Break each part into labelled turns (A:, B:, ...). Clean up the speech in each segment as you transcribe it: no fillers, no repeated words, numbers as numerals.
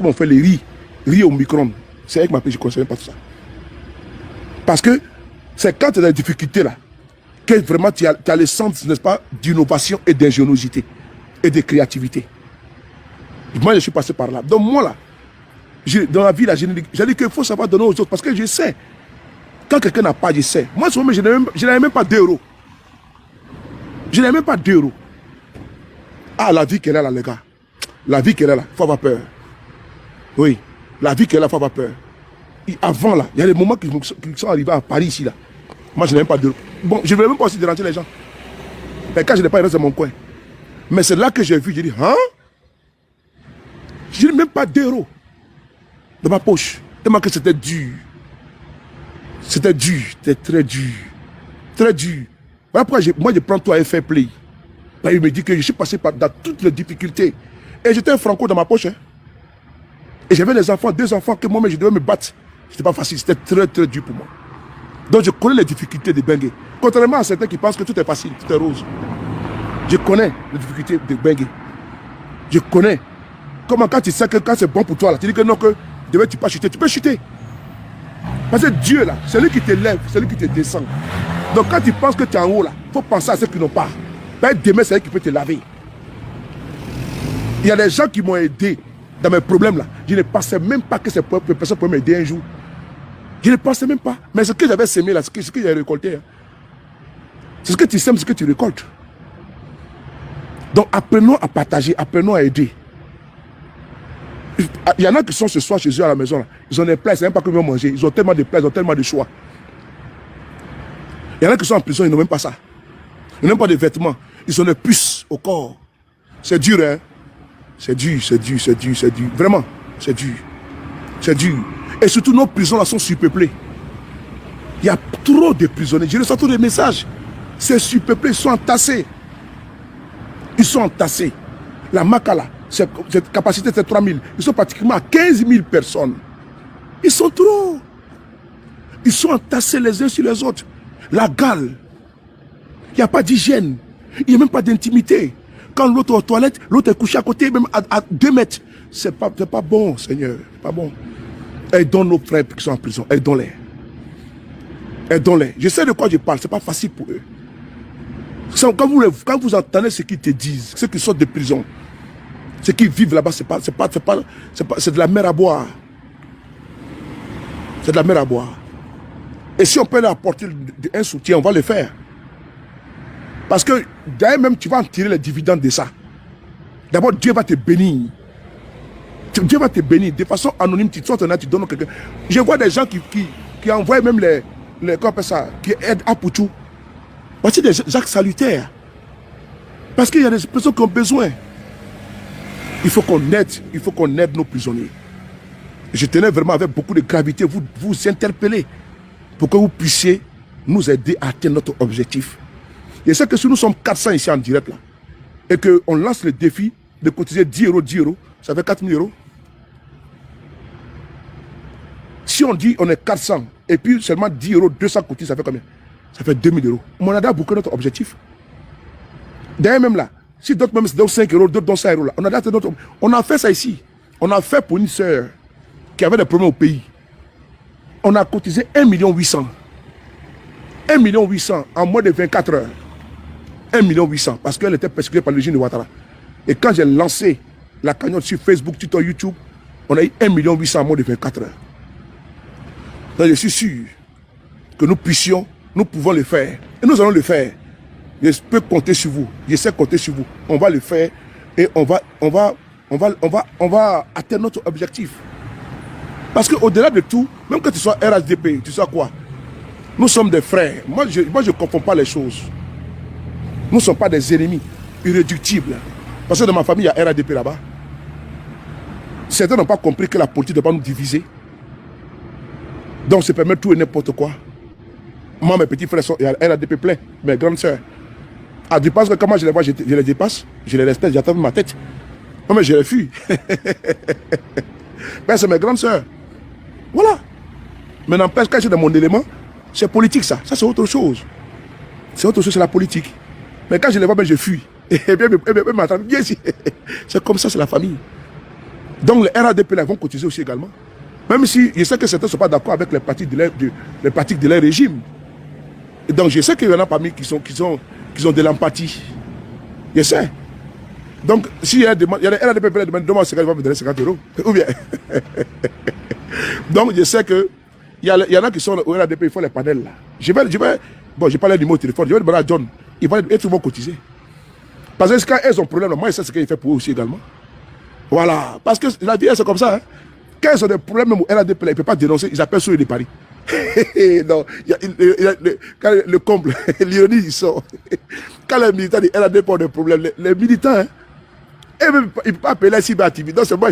A: comment on fait les riz au micro-ondes. C'est elle qui m'a appris, je ne connaissais pas tout ça. Parce que c'est quand tu as des difficultés là, que vraiment tu as le sens, n'est-ce pas, d'innovation et d'ingéniosité et de créativité. Moi, je suis passé par là. Donc moi là, dans la vie là, j'ai dit qu'il faut savoir donner aux autres parce que je sais. Quand quelqu'un n'a pas, je sais. Moi, je n'avais même pas 2 euros. Je n'avais même pas 2 euros. Ah, la vie qu'elle a là, les gars. La vie qu'elle a là, il faut avoir peur. Oui, la vie qu'elle a, il faut avoir peur. Et avant là, il y a des moments qui sont arrivés à Paris ici là. Moi, je n'ai même pas 2 euros. Bon, je ne vais même pas aussi déranger les gens. Mais quand je n'ai pas, il reste dans mon coin. Mais c'est là que j'ai vu, j'ai dit, hein? Je n'ai même pas 2 euros dans ma poche. Tellement que c'était dur. C'était dur, c'était très dur. Très dur. Voilà pourquoi moi je prends toi et fair play. Là, il me dit que je suis passé dans toutes les difficultés. Et j'étais un franco dans ma poche. Hein. Et j'avais des enfants, 2 enfants que moi-même je devais me battre. C'était pas facile, c'était très très dur pour moi. Donc je connais les difficultés de Bengue. Contrairement à certains qui pensent que tout est facile, tout est rose. Je connais les difficultés de Bengue. Je connais. Comment quand tu sais que quand c'est bon pour toi, là, tu dis que non, que tu ne pas chuter, tu peux chuter. Parce que Dieu là, c'est lui qui te lève, c'est lui qui te descend. Donc quand tu penses que tu es en haut là, il faut penser à ceux qui n'ont pas. Ben, demain c'est lui qui peut te laver. Il y a des gens qui m'ont aidé dans mes problèmes là. Je ne pensais même pas que ces personnes pouvaient m'aider un jour. Je ne pensais même pas. Mais ce que j'avais semé là, ce que j'ai récolté. Hein. C'est ce que tu sèmes, ce que tu récoltes. Donc apprenons à partager, apprenons à aider. Il y en a qui sont ce soir chez eux à la maison. Là. Ils ont des plats, c'est même pas qu'ils vont manger. Ils ont tellement de plats, ils ont tellement de choix. Il y en a qui sont en prison, ils n'ont même pas ça. Ils n'ont même pas de vêtements. Ils ont des puces au corps. C'est dur, hein? C'est dur, c'est dur, c'est dur, c'est dur. Vraiment, c'est dur. C'est dur. Et surtout, nos prisons là sont surpeuplées. Il y a trop de prisonniers. Je reçois tous les messages. C'est surpeuplé, ils sont entassés. Ils sont entassés. La Makala. Cette capacité, c'est 3000. Ils sont pratiquement à 15 000 personnes. Ils sont trop. Ils sont entassés les uns sur les autres. La gale. Il n'y a pas d'hygiène. Il n'y a même pas d'intimité. Quand l'autre est aux toilettes, l'autre est couché à côté, même à 2 mètres. C'est pas bon, Seigneur. C'est pas bon. Aidons nos frères qui sont en prison. Aidons-les. Aidons-les. Je sais de quoi je parle. Ce n'est pas facile pour eux. Quand vous entendez ce qu'ils te disent, ceux qui sortent de prison, ceux qui vivent là-bas, c'est de la mer à boire. C'est de la mer à boire. Et si on peut leur apporter un soutien, on va le faire. Parce que d'ailleurs même, tu vas en tirer les dividendes de ça. D'abord, Dieu va te bénir. Dieu va te bénir. De façon anonyme, tu donnes à quelqu'un. Je vois des gens qui envoient même comment on appelle ça, qui aident à Pouchou. Voici des actes salutaires. Parce qu'il y a des personnes qui ont besoin. Il faut qu'on aide nos prisonniers. Je tenais vraiment avec beaucoup de gravité vous interpeller pour que vous puissiez nous aider à atteindre notre objectif. Et c'est que si nous sommes 400 ici en direct là, et qu'on lance le défi de cotiser 10 euros, ça fait 4 000 euros. Si on dit on est 400 et puis seulement 10 euros, 200 cotises, ça fait combien? Ça fait 2 000 euros. On a déjà bouclé notre objectif. D'ailleurs même là, si d'autres même donnent 5 euros, d'autres donnent 5 euros là, on a fait ça ici. On a fait pour une sœur qui avait des problèmes au pays. On a cotisé 1 800 000. 1 800 000 en moins de 24 heures. 1 800 000 parce qu'elle était persécutée par le régime de Ouattara. Et quand j'ai lancé la cagnotte sur Facebook, Twitter, YouTube, on a eu 1 800 000 en moins de 24 heures. Donc je suis sûr que nous pouvons le faire. Et nous allons le faire. Je peux compter sur vous. Je sais compter sur vous. On va le faire et on va atteindre notre objectif. Parce qu'au-delà de tout, même que tu sois RHDP, tu sais quoi? Nous sommes des frères. Moi, je ne confonds pas les choses. Nous ne sommes pas des ennemis irréductibles. Parce que dans ma famille, il y a RHDP là-bas. Certains n'ont pas compris que la politique ne doit pas nous diviser. Donc, se permet tout et n'importe quoi. Moi, mes petits frères sont RHDP plein. Mes grandes soeurs. Ah, tu penses que comment je les vois, je les dépasse, je les respecte, j'attends ma tête. Non, mais je les fuis. Ben, c'est mes grandes soeurs. Voilà. Mais n'empêche, quand je suis dans mon élément, c'est politique ça. Ça, c'est autre chose. C'est autre chose, c'est la politique. Mais quand je les vois, ben, je fuis. Et bien, c'est comme ça, c'est la famille. Donc les RADP là vont cotiser aussi également. Même si je sais que certains ne sont pas d'accord avec les pratiques de leur régime. Et donc je sais qu'il y en a parmi qui ont de l'empathie. Je sais. Donc s'il y a des RADP qui demandent demain, ils vont me donner 50 €. Ou bien. Donc je sais que il y en a qui sont au RADP, ils font les panels là. Bon, je parle du mot au téléphone, je vais demander à John, ils vont cotiser. Parce que quand elles ont problème, moi je sais ce qu'il fait pour eux aussi également. Voilà, parce que la vie c'est comme ça. Hein. Quand ils ont des problèmes au RADP, ils ne peuvent pas dénoncer, ils appellent sur les paris. Non, quand le comble, l'ironie, ils sort. Quand les militants du RADP ont des problèmes, les militants, hein, ils ne peuvent pas appeler la cyberactivité. Donc c'est moi.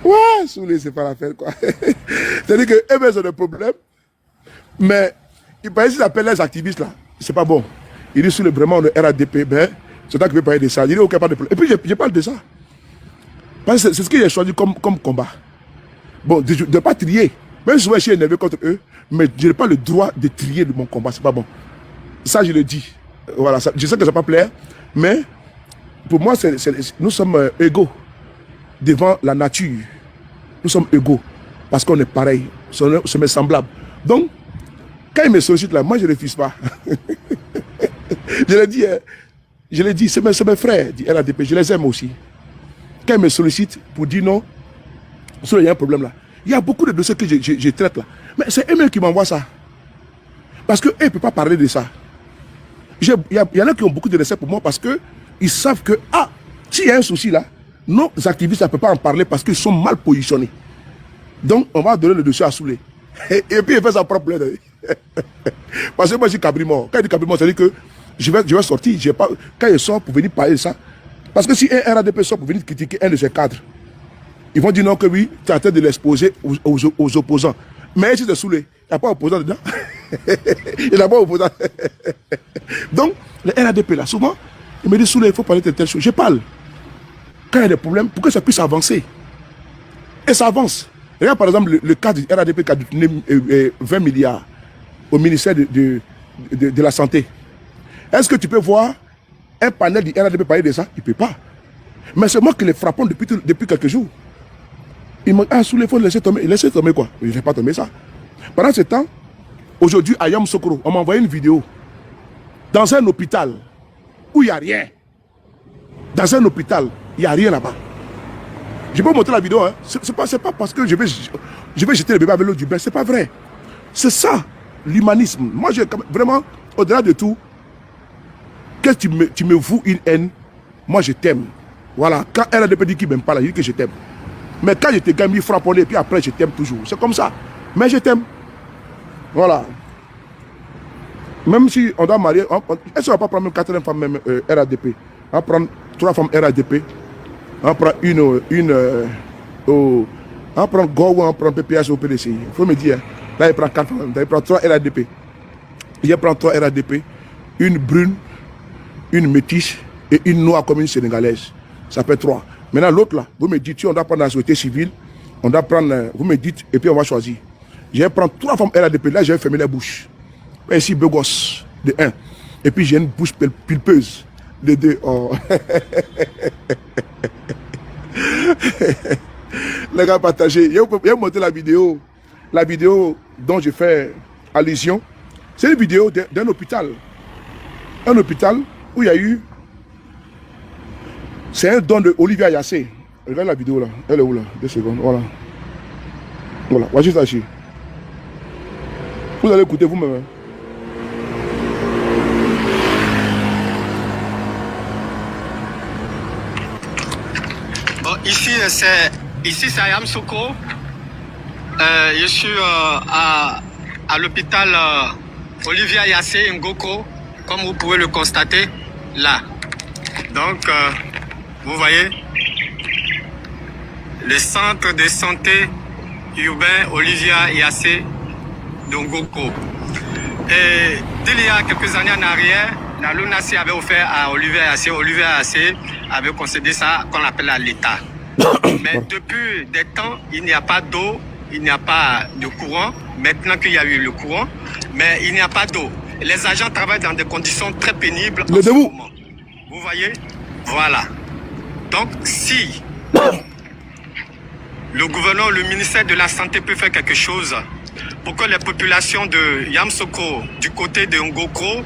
A: Ouais, Soulé, c'est pas l'affaire, quoi. C'est-à-dire qu'eux, ils ont des problèmes, mais ils appellent les activistes, là. C'est pas bon. Ils disent Soulé, vraiment, le RADP, ben, c'est toi qui veux parler de ça. Il dit, ok, pas de problème. Et puis, je parle de ça. Parce que c'est ce que j'ai choisi comme combat. Bon, de ne pas trier. Même si je suis énervé contre eux, mais je n'ai pas le droit de trier de mon combat, c'est pas bon. Ça, je le dis. Voilà, ça, je sais que ça ne va pas plaire, mais pour moi, nous sommes égaux devant la nature. Nous sommes égaux parce qu'on est pareil, sommes semblables. Donc, quand ils me sollicitent là, moi je ne refuse pas. Je l'ai dit, c'est mes frères du RADP, je les aime aussi. Quand ils me sollicitent pour dire non, il y a un problème là. Il y a beaucoup de dossiers que je traite là. Mais c'est eux-mêmes qui m'envoient ça. Parce qu'eux ne peuvent pas parler de ça. Il y en a qui ont beaucoup de respect pour moi parce qu'ils savent que, s'il y a un souci là, nos activistes ne peuvent pas en parler parce qu'ils sont mal positionnés. Donc, on va donner le dossier à Soulé. Et puis, il fait sa propre plainte. Parce que moi, je suis cabrimort. Quand il dit cabrimort, ça veut dire que je vais sortir. Quand il sort pour venir parler de ça, parce que si un RADP sort pour venir critiquer un de ses cadres, ils vont dire non que oui, tu es en train de l'exposer aux opposants. Mais si c'est Soulé, il n'y a pas d'opposant dedans. Il n'y a pas d'opposant. Donc, le RADP là, souvent, il me dit Soulé, il faut parler de telle chose. Je parle. Quand il y a des problèmes, pour que ça puisse avancer. Et ça avance. Regarde par exemple le cas du RADP qui a donné 20 milliards au ministère de la Santé. Est-ce que tu peux voir un panel du RADP parler de ça? Il ne peut pas. Mais c'est moi qui les frappons depuis quelques jours. Il m'a dit, Soulé, il faut laisser tomber. Laisser tomber quoi? Je ne vais pas tomber ça. Pendant ce temps, aujourd'hui, à Yamoussoukro, on m'a envoyé une vidéo dans un hôpital où il n'y a rien. Dans un hôpital, il n'y a rien là-bas. Je peux vous montrer la vidéo. Hein. Ce n'est pas parce que je vais jeter le bébé avec l'eau du bain. Ce n'est pas vrai. C'est ça, l'humanisme. Moi, vraiment, au-delà de tout, que tu me voues une haine, moi, je t'aime. Voilà. Quand elle a dit qu'il ne m'aime pas, là, je dis que je t'aime. Mais quand je te gagne, il frappe et puis après, je t'aime toujours. C'est comme ça. Mais je t'aime. Voilà. Même si on doit marier, est-ce qu'on ne va pas prendre même 4 femmes même, RADP? On va prendre 3 femmes RADP. On prend on prend Go, on prend PPH au PDC. Il faut me dire, là il prend 4 femmes, il prend 3 RADP. Il prend 3 RADP, une brune, une métisse et une noire comme une sénégalaise. Ça fait 3. Maintenant l'autre là, vous me dites, on doit prendre la société civile, on doit prendre, vous me dites, et puis on va choisir. Je vais prendre 3 femmes RADP, là je vais fermer la bouche. Ici, beau gosse, de 1. Et puis j'ai une bouche pulpeuse, de 2. Oh. Les gars, partagez. Je vais vous montrer la vidéo dont je fais allusion. C'est une vidéo d'un hôpital. Un hôpital où il y a eu... C'est un don de Olivia Yassé. Regarde la vidéo là. Elle est où là? 2 secondes. Voilà. Voilà. Voici ça ici. Vous allez écouter vous-même.
B: Bon, ici c'est à Yamoussoukro. Je suis à l'hôpital Olivia Yassé Ngoko, comme vous pouvez le constater là. Donc, vous voyez, le centre de santé urbain Olivia Yassé de Ngoko. Et il y a quelques années en arrière, la LONASE avait offert à Olivia Yassé avait concédé ça qu'on appelle à l'État. Mais depuis des temps, il n'y a pas d'eau, il n'y a pas de courant. Maintenant qu'il y a eu le courant, mais il n'y a pas d'eau. Les agents travaillent dans des conditions très pénibles en ce moment. Vous voyez, Voilà. Donc, si le gouvernement, le ministère de la Santé peut faire quelque chose pour que les populations de Yamoussoukro, du côté de Ngokro,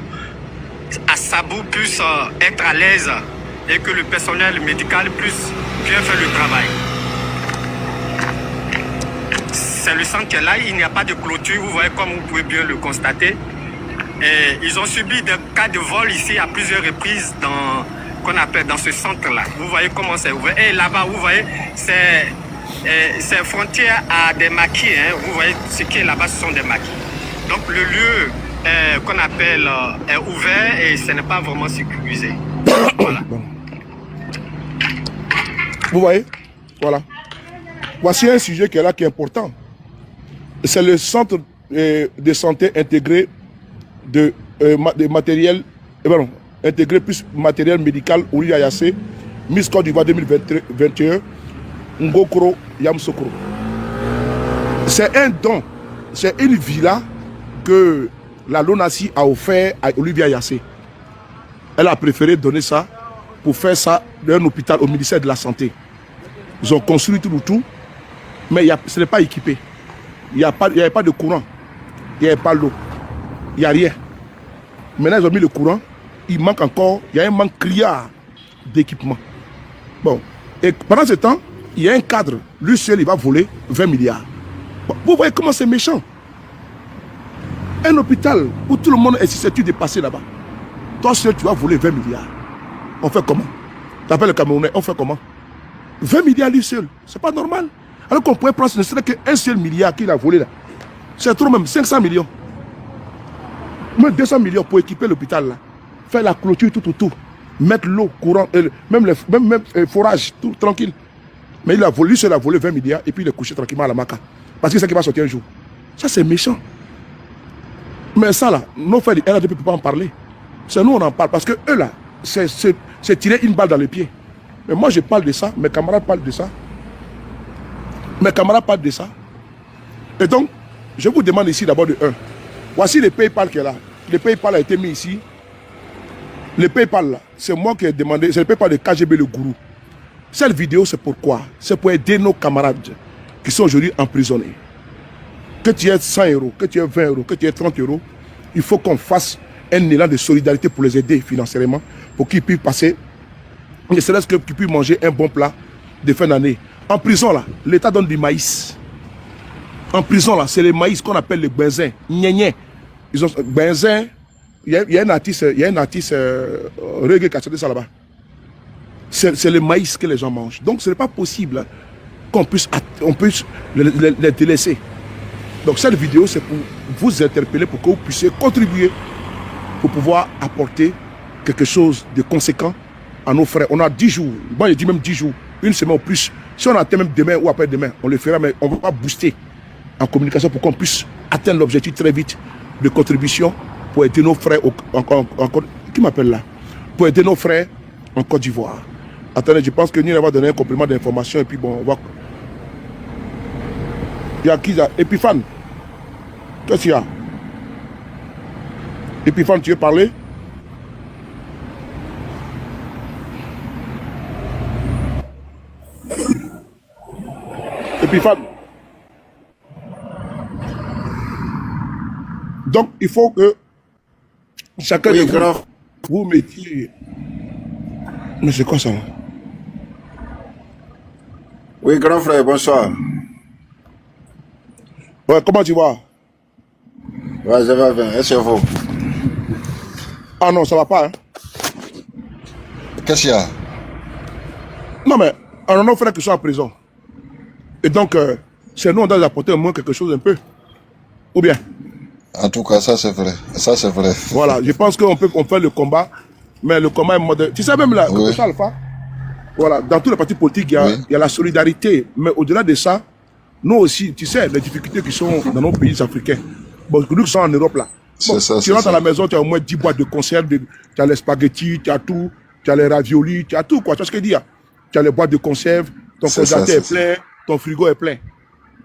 B: à Sabou, puissent être à l'aise et que le personnel médical puisse bien faire le travail. C'est le centre qui est là, il n'y a pas de clôture, vous voyez comme vous pouvez bien le constater. Et ils ont subi des cas de vol ici à plusieurs reprises qu'on appelle dans ce centre-là. Vous voyez comment c'est ouvert. Et là-bas, vous voyez, c'est frontière à des maquis. Hein. Vous voyez, ce qui est là-bas, ce sont des maquis. Donc le lieu qu'on appelle est ouvert et ce n'est pas vraiment sécurisé. Voilà.
A: Vous voyez? Voilà. Voici un sujet qui est là, qui est important. C'est le centre de santé intégré de matériel, intégré plus matériel médical Ouli Ayassé, Miss Côte d'Ivoire 2021, Ngokro Yamoussoukro. C'est un don, c'est une villa que la LONASI a offert à Olivia Ayassé. Elle a préféré donner ça pour faire ça d'un hôpital au ministère de la Santé. Ils ont construit tout, mais ce n'est pas équipé. Il n'y avait pas de courant, il n'y avait pas l'eau, il n'y a rien. Maintenant, ils ont mis le courant, il manque encore, il y a un manque criard d'équipement. Bon, et pendant ce temps, il y a un cadre, lui seul, il va voler 20 milliards. Bon, vous voyez comment c'est méchant. Un hôpital où tout le monde est susceptible de passer là-bas. Toi seul, tu vas voler 20 milliards. On fait comment? Tu appelles le Camerounais, on fait comment? 20 milliards lui seul, c'est pas normal. Alors qu'on pourrait prendre, ce ne serait qu'un seul milliard qu'il a volé là. C'est trop même, 500 millions. Même 200 millions pour équiper l'hôpital là. Faire la clôture tout. Mettre l'eau, courant, même forage, tout tranquille. Mais il a volé, lui seul a volé 20 milliards et puis il est couché tranquillement à la maca. Parce que c'est ça qui va sortir un jour. Ça c'est méchant. Mais ça là, nos frères du RADP ne peuvent pas en parler. C'est nous on en parle parce que eux là, c'est tirer une balle dans le pied. Mais moi je parle de ça, mes camarades parlent de ça. Et donc, je vous demande ici d'abord de un. Voici le PayPal qui est là. Le PayPal a été mis ici. Le PayPal là, c'est moi qui ai demandé, c'est le PayPal de KGB le gourou. Cette vidéo c'est pourquoi? C'est pour aider nos camarades qui sont aujourd'hui emprisonnés. Que tu aies 100 euros, que tu aies 20 euros, que tu aies 30 euros, il faut qu'on fasse un élan de solidarité pour les aider financièrement, pour qu'ils puissent passer, ne serait-ce qu'ils puissent manger un bon plat de fin d'année. En prison là, l'État donne du maïs. En prison là, c'est le maïs qu'on appelle le benzin. Ils ont benzin. Il y a un artiste, reggae qui a chanté ça là-bas. C'est le maïs que les gens mangent. Donc ce n'est pas possible qu'on puisse les délaisser. Donc cette vidéo, c'est pour vous interpeller, pour que vous puissiez contribuer, pour pouvoir apporter quelque chose de conséquent à nos frères. On a 10 jours, moi je dis même 10 jours, une semaine ou plus. Si on atteint même demain ou après-demain, on le fera, mais on ne va pas booster en communication pour qu'on puisse atteindre l'objectif très vite de contribution pour aider nos frères qui m'appelle là? Pour aider nos frères en Côte d'Ivoire. Attendez, je pense que nous va donner un complément d'information et puis bon, on va... Il y a qui ça? Epiphane. Qu'est-ce qu'il y a? Epiphane, tu veux parler? Epiphane. Donc, il faut que chacun de vous mettiez... Mais c'est quoi ça là?
C: Oui, grand frère, bonsoir.
A: Ouais, comment tu vas?
C: Ouais, ça va bien. Est-ce que vous?
A: Ah non, ça va pas, hein?
C: Qu'est-ce qu'il y a?
A: Non, mais on a nos frères qui sont en prison. Et donc, c'est nous, on doit apporter au moins quelque chose un peu. Ou bien?
C: En tout cas, ça c'est vrai. Ça c'est vrai.
A: Voilà, je pense qu'on peut faire le combat, mais le combat est moderne. Tu sais même là,
C: Oui.
A: ça, Alpha, voilà, dans tous les partis politiques, il y a la solidarité. Mais au-delà de ça, nous aussi, tu sais, les difficultés qui sont dans nos pays africains. Bon, nous qui sommes en Europe là. Bon,
C: C'est ça,
A: tu rentres à la maison, tu as au moins 10 boîtes de conserve, tu as les spaghettis, tu as tout, tu as les raviolis, tu as tout quoi. Tu vois ce que je veux dire? Tu as les boîtes de conserve, ton
C: C'est ça,
A: congélateur est
C: c'est
A: plein, ton frigo est plein.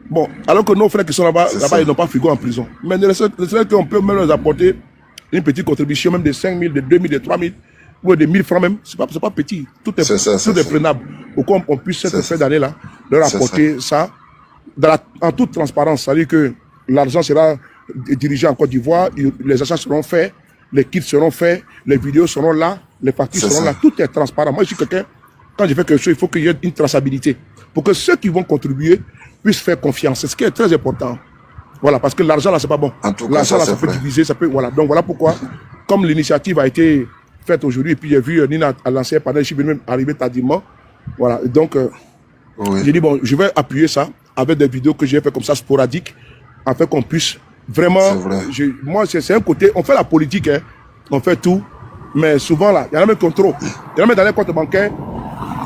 A: Bon, alors que nos frères qui sont là-bas, ils n'ont pas de frigo en prison. Mais ne serait-ce qu'on peut même leur apporter une petite contribution, même de 5 000, de 2 000, de 3 000. ou des 1000 francs même, c'est pas petit. Tout est prenable. Pour qu'on puisse cette fin d'année-là, leur apporter ça en toute transparence. C'est-à-dire que l'argent sera dirigé en Côte d'Ivoire, les achats seront faits, les kits seront faits, les vidéos seront là, les factures seront là. Tout est transparent. Moi, je suis quelqu'un, quand je fais quelque chose, il faut qu'il y ait une traçabilité. Pour que ceux qui vont contribuer puissent faire confiance. C'est ce qui est très important. Voilà, parce que l'argent là, c'est pas bon. L'argent là, ça peut diviser, ça peut, voilà. Donc voilà pourquoi, comme l'initiative a été faite aujourd'hui, et puis j'ai vu Nina à l'ancien panel, je suis venu même arriver tardivement. Voilà, donc, j'ai dit, bon, je vais appuyer ça avec des vidéos que j'ai fait comme ça, sporadiques, afin qu'on puisse vraiment, moi, c'est un côté, on fait la politique, hein, on fait tout, mais souvent là, il y en a même qui ont trop. Il y en a même dans les comptes bancaires,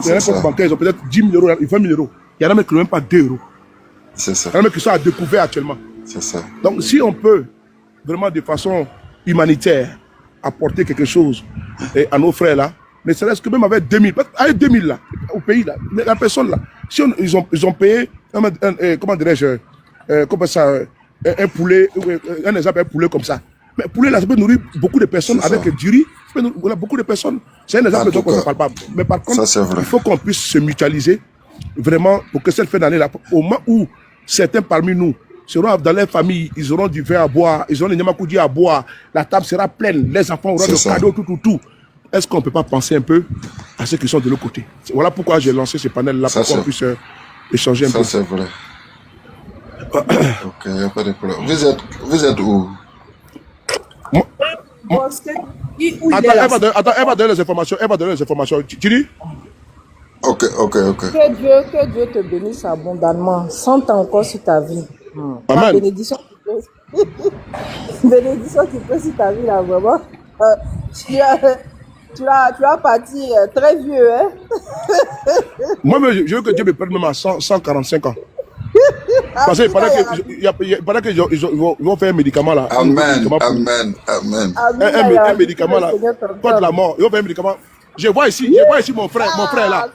A: ils ont peut-être 10 000 euros, 20 000 euros. Il y en a même qui n'ont même pas 2 euros.
C: C'est ça.
A: Il y en a même qui sont à découvert actuellement.
C: C'est ça.
A: Donc, si on peut vraiment de façon humanitaire apporter quelque chose à nos frères là, ne serait-ce que même avec 2000, avec 2000 là, au pays là, la personne là, si ils ont payé, comment dirais-je, comment ça, un poulet, un exemple, un poulet comme ça. Mais poulet là, ça peut nourrir beaucoup de personnes avec du riz, ça peut nourrir beaucoup de personnes. C'est un exemple dont on ne parle pas. Mais par contre, il faut qu'on puisse se mutualiser vraiment pour que cette fin d'année là, au moment où certains parmi nous seront dans leur famille, ils auront du vin à boire, ils auront les nyamakoudi à boire, la table sera pleine, les enfants auront des cadeaux, tout. Est-ce qu'on ne peut pas penser un peu à ceux qui sont de l'autre côté? Voilà pourquoi j'ai lancé ce panel-là, pour qu'on puisse échanger un peu.
C: Ça, c'est vrai. Ok, il n'y a pas de problème. Vous êtes où?
A: Attends, elle va donner les informations. Tu dis?
C: Ok.
D: Que Dieu te bénisse abondamment, 100 ans encore sur ta vie.
A: Amen.
D: Bénédiction qui peut sur ta vie là, vraiment. Tu vas partir très vieux, hein?
A: Moi, je veux que Dieu me prenne même à 145 ans. Parce qu'il paraît qu'ils vont faire un médicament là.
C: Amen.
A: Un médicament là. Contre la mort. Ils vont faire un médicament. Je vois ici mon frère là.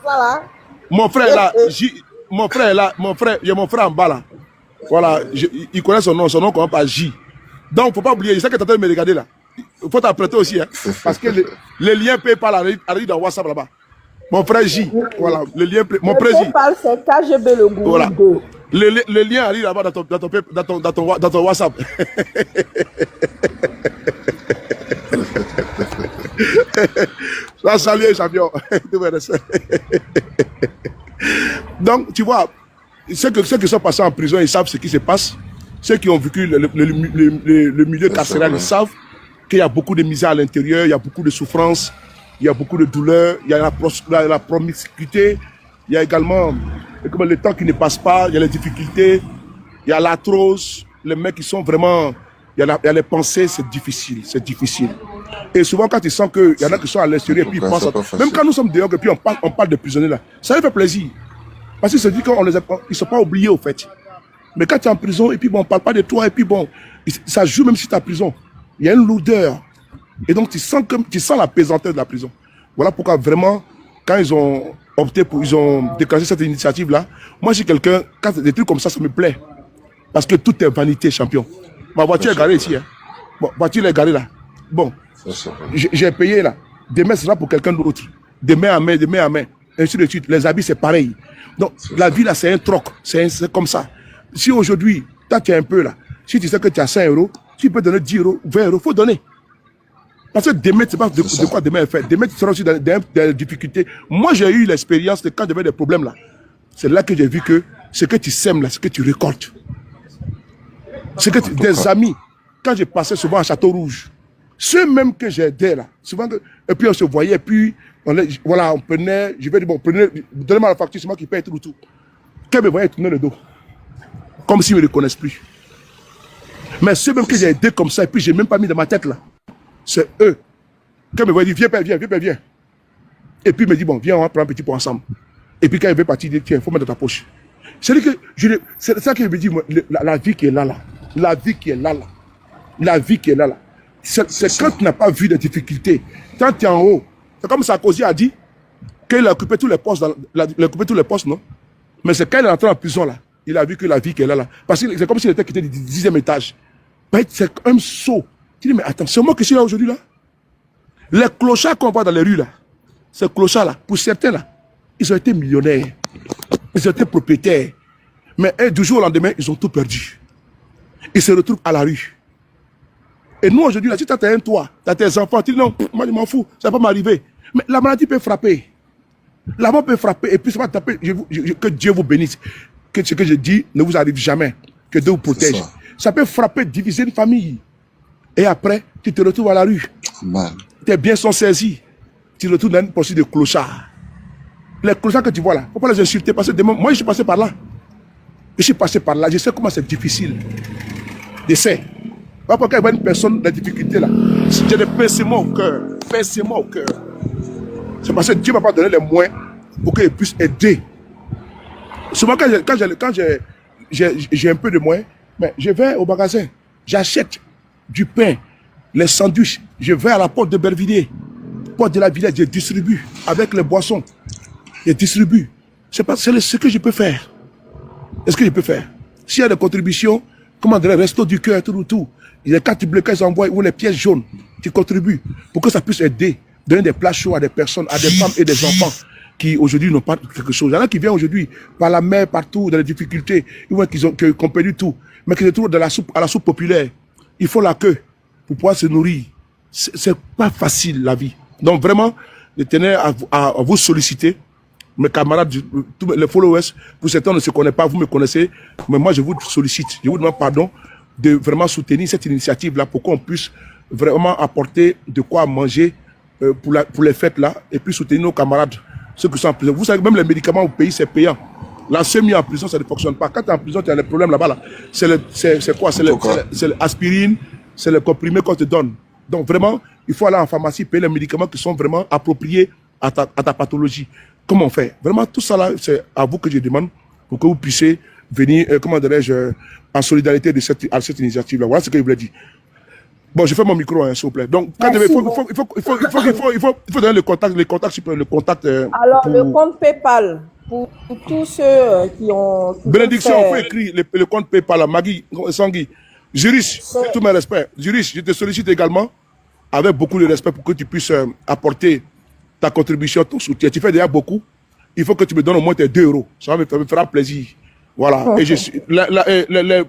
A: Mon frère là. Il y a mon frère en bas là. Voilà, il connaît son nom commence par J. Donc, il ne faut pas oublier, je sais que tu es en train de me regarder là. Il faut t'apprêter aussi, hein, parce que les liens payent par arrivent dans WhatsApp là-bas. Mon frère J, voilà, le lien, mon frère J.
D: C'est KGB le gourou.
A: Voilà. Le lien arrive là-bas dans ton WhatsApp. Salut, champion. Donc, tu vois, ceux qui sont passés en prison, ils savent ce qui se passe. Ceux qui ont vécu le milieu carcéral, ils savent qu'il y a beaucoup de misère à l'intérieur, il y a beaucoup de souffrance, il y a beaucoup de douleur, il y a la promiscuité, il y a également le temps qui ne passe pas, il y a les difficultés, il y a l'arthrose, les mecs qui sont vraiment... Il y a les pensées, c'est difficile. Et souvent, quand ils sentent qu'il y en a qui sont à l'extérieur, puis ils pensent... Même quand nous sommes dehors, et puis on parle de prisonniers là, ça leur fait plaisir. Parce qu'ils se disent qu'ils ne sont pas oubliés au fait. Mais quand tu es en prison, et puis bon, on ne parle pas de toi, et puis bon, ça joue même si tu es en prison. Il y a une lourdeur. Et donc, tu sens la pesanteur de la prison. Voilà pourquoi vraiment, quand ils ont ils ont déclenché cette initiative-là, moi, je suis quelqu'un, quand des trucs comme ça me plaît. Parce que tout est vanité, champion. Ma voiture est garée ici. Hein. Bon, voiture est garée là. Bon, j'ai payé là. Demain, ce sera pour quelqu'un d'autre. Demain à main. Ainsi de suite. Les habits, c'est pareil. Donc, la vie là, c'est un troc. C'est comme ça. Si aujourd'hui, toi, tu es un peu là, si tu sais que tu as 5 euros, tu peux donner 10 euros, 20 euros, il faut donner. Parce que demain, tu ne sais pas de quoi demain est fait. Demain, tu seras aussi dans des difficultés. Moi, j'ai eu l'expérience de quand j'avais des problèmes là. C'est là que j'ai vu que ce que tu sèmes là, ce que tu récoltes. C'est que des amis, quand je passais souvent à Château-Rouge, ceux même que j'aidais là, souvent, et puis on se voyait, puis on prenait, je vais dire, bon, donnez-moi la facture, c'est moi qui paye tout. Quand me voyait tourner le dos, comme s'ils ne me reconnaissent plus. Mais ceux même que j'ai aidés comme ça, et puis je n'ai même pas mis dans ma tête là, c'est eux. Quand me voyait, viens. Et puis il me dit, bon, viens, on va prendre un petit pot ensemble. Et puis quand il veut partir, il dit, tiens, il faut mettre dans ta poche. C'est ça qu'il me dit, la vie qui est là. La vie qui est là. C'est quand tu n'as pas vu de difficultés. Quand tu es en haut, c'est comme Sarkozy a dit qu'il a occupé tous les postes, non? Mais c'est quand il est entré en prison là, il a vu que la vie qui est là. Parce que c'est comme s'il était quitté du 10e étage. C'est un saut. Tu dis, mais attends, c'est moi qui suis là aujourd'hui là? Les clochards qu'on voit dans les rues là, ces clochards-là, pour certains là, ils ont été millionnaires, ils ont été propriétaires. Mais du jour au lendemain, ils ont tout perdu. Ils se retrouvent à la rue. Et nous aujourd'hui, là, si tu as un toit, tu as tes enfants, tu dis non, moi je m'en fous, ça va pas m'arriver. Mais la maladie peut frapper. La mort peut frapper et puis ça va taper. Que Dieu vous bénisse. Que ce que je dis ne vous arrive jamais. Que Dieu vous protège. Ça peut frapper, diviser une famille. Et après, tu te retrouves à la rue. Tes biens sont saisis. Tu te retrouves dans une posture de clochard. Les clochards que tu vois là, il ne faut pas les insulter parce que demain, moi je suis passé par là. Je suis passé par là, je sais comment c'est difficile. Je sais. Quand il y a une personne dans la difficulté là, j'ai des pincements au cœur. Pincements au cœur. C'est parce que Dieu ne m'a pas donné les moyens pour qu'il puisse aider. Souvent quand j'ai un peu de moyens, mais je vais au magasin, j'achète du pain, les sandwichs, je vais à la porte de Bervilliers, porte de la Villette, je distribue avec les boissons. Je distribue. C'est ce que je peux faire. Est-ce que je peux faire? S'il y a des contributions, comment dire, resto du cœur, tout. Les cartes bleues qu'ils envoient ou les pièces jaunes, tu contribues pour que ça puisse aider, donner des plats chauds à des personnes, à des femmes et des enfants qui aujourd'hui n'ont pas quelque chose. Il y en a qui viennent aujourd'hui par la mer, partout, dans les difficultés, ils voient qu'ils ont perdu tout, mais qui se trouvent à la soupe populaire. Il faut la queue pour pouvoir se nourrir. C'est pas facile la vie. Donc vraiment, je tenais à vous solliciter. Mes camarades, tous les followers, pour certains ne se connaissent pas, vous me connaissez, mais moi je vous sollicite, je vous demande pardon de vraiment soutenir cette initiative-là pour qu'on puisse vraiment apporter de quoi manger pour les fêtes là, et puis soutenir nos camarades, ceux qui sont en prison. Vous savez, même les médicaments au pays, c'est payant. La semi en prison, ça ne fonctionne pas. Quand tu es en prison, tu as des problèmes là-bas, là. C'est quoi? C'est l'aspirine, c'est le comprimé qu'on te donne. Donc vraiment, il faut aller en pharmacie, payer les médicaments qui sont vraiment appropriés à ta pathologie. Comment on fait? Vraiment, tout ça là, c'est à vous que je demande pour que vous puissiez venir, comment dirais-je, en solidarité de cette initiative-là. Voilà ce que je voulais dire. Bon, je fais mon micro, hein, s'il vous plaît. Donc, quand il faut donner le contact,
D: alors, le compte PayPal, pour tous ceux qui ont...
A: Bénédiction, il faut écrire le compte PayPal à Magui Sangui. Juriste, tous mes respects. Juriste, je te sollicite également, avec beaucoup de respect, pour que tu puisses apporter ta contribution, ton soutien. Tu fais déjà beaucoup. Il faut que tu me donnes au moins tes 2 euros. Ça me fera plaisir. Voilà. Et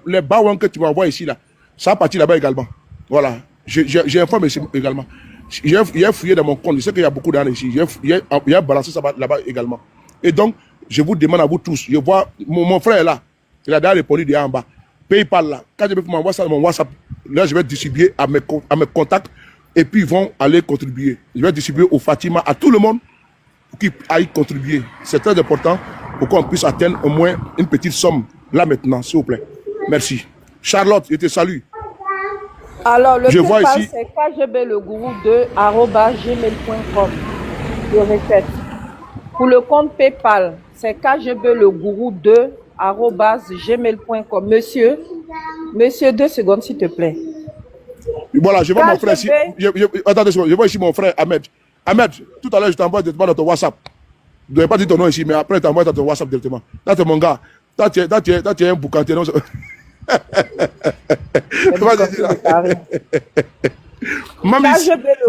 A: les bawans que tu m'envoies ici, là, ça va partir là-bas également. Voilà. J'ai informé également. J'ai fouillé dans mon compte. Je sais qu'il y a beaucoup d'argent ici. J'ai balancé ça là-bas également. Et donc, je vous demande à vous tous. Je vois, mon frère est là. Il a déjà répondu derrière en bas. PayPal là. Quand je vais m'envoyer ça dans mon WhatsApp, là, je vais distribuer à mes contacts. Et puis ils vont aller contribuer. Je vais distribuer au Fatima, à tout le monde pour qu'ils aillent contribuer. C'est très important pour qu'on puisse atteindre au moins une petite somme là maintenant, s'il vous plaît. Merci. Charlotte, je te salue.
D: Alors, le PayPal, c'est kgblegourou2@gmail.com. Je répète. Pour le compte PayPal, c'est kgblegourou2@gmail.com. Monsieur, 2 secondes, s'il te plaît.
A: Voilà, je vois mon frère ici. Attendez, je vois ici mon frère Ahmed. Ahmed, tout à l'heure, je t'envoie directement dans ton WhatsApp. Je ne vais pas dire ton nom ici, mais après, je t'envoie dans ton WhatsApp directement. Là, tu es mon gars. Là, tu es un boucantier. Ma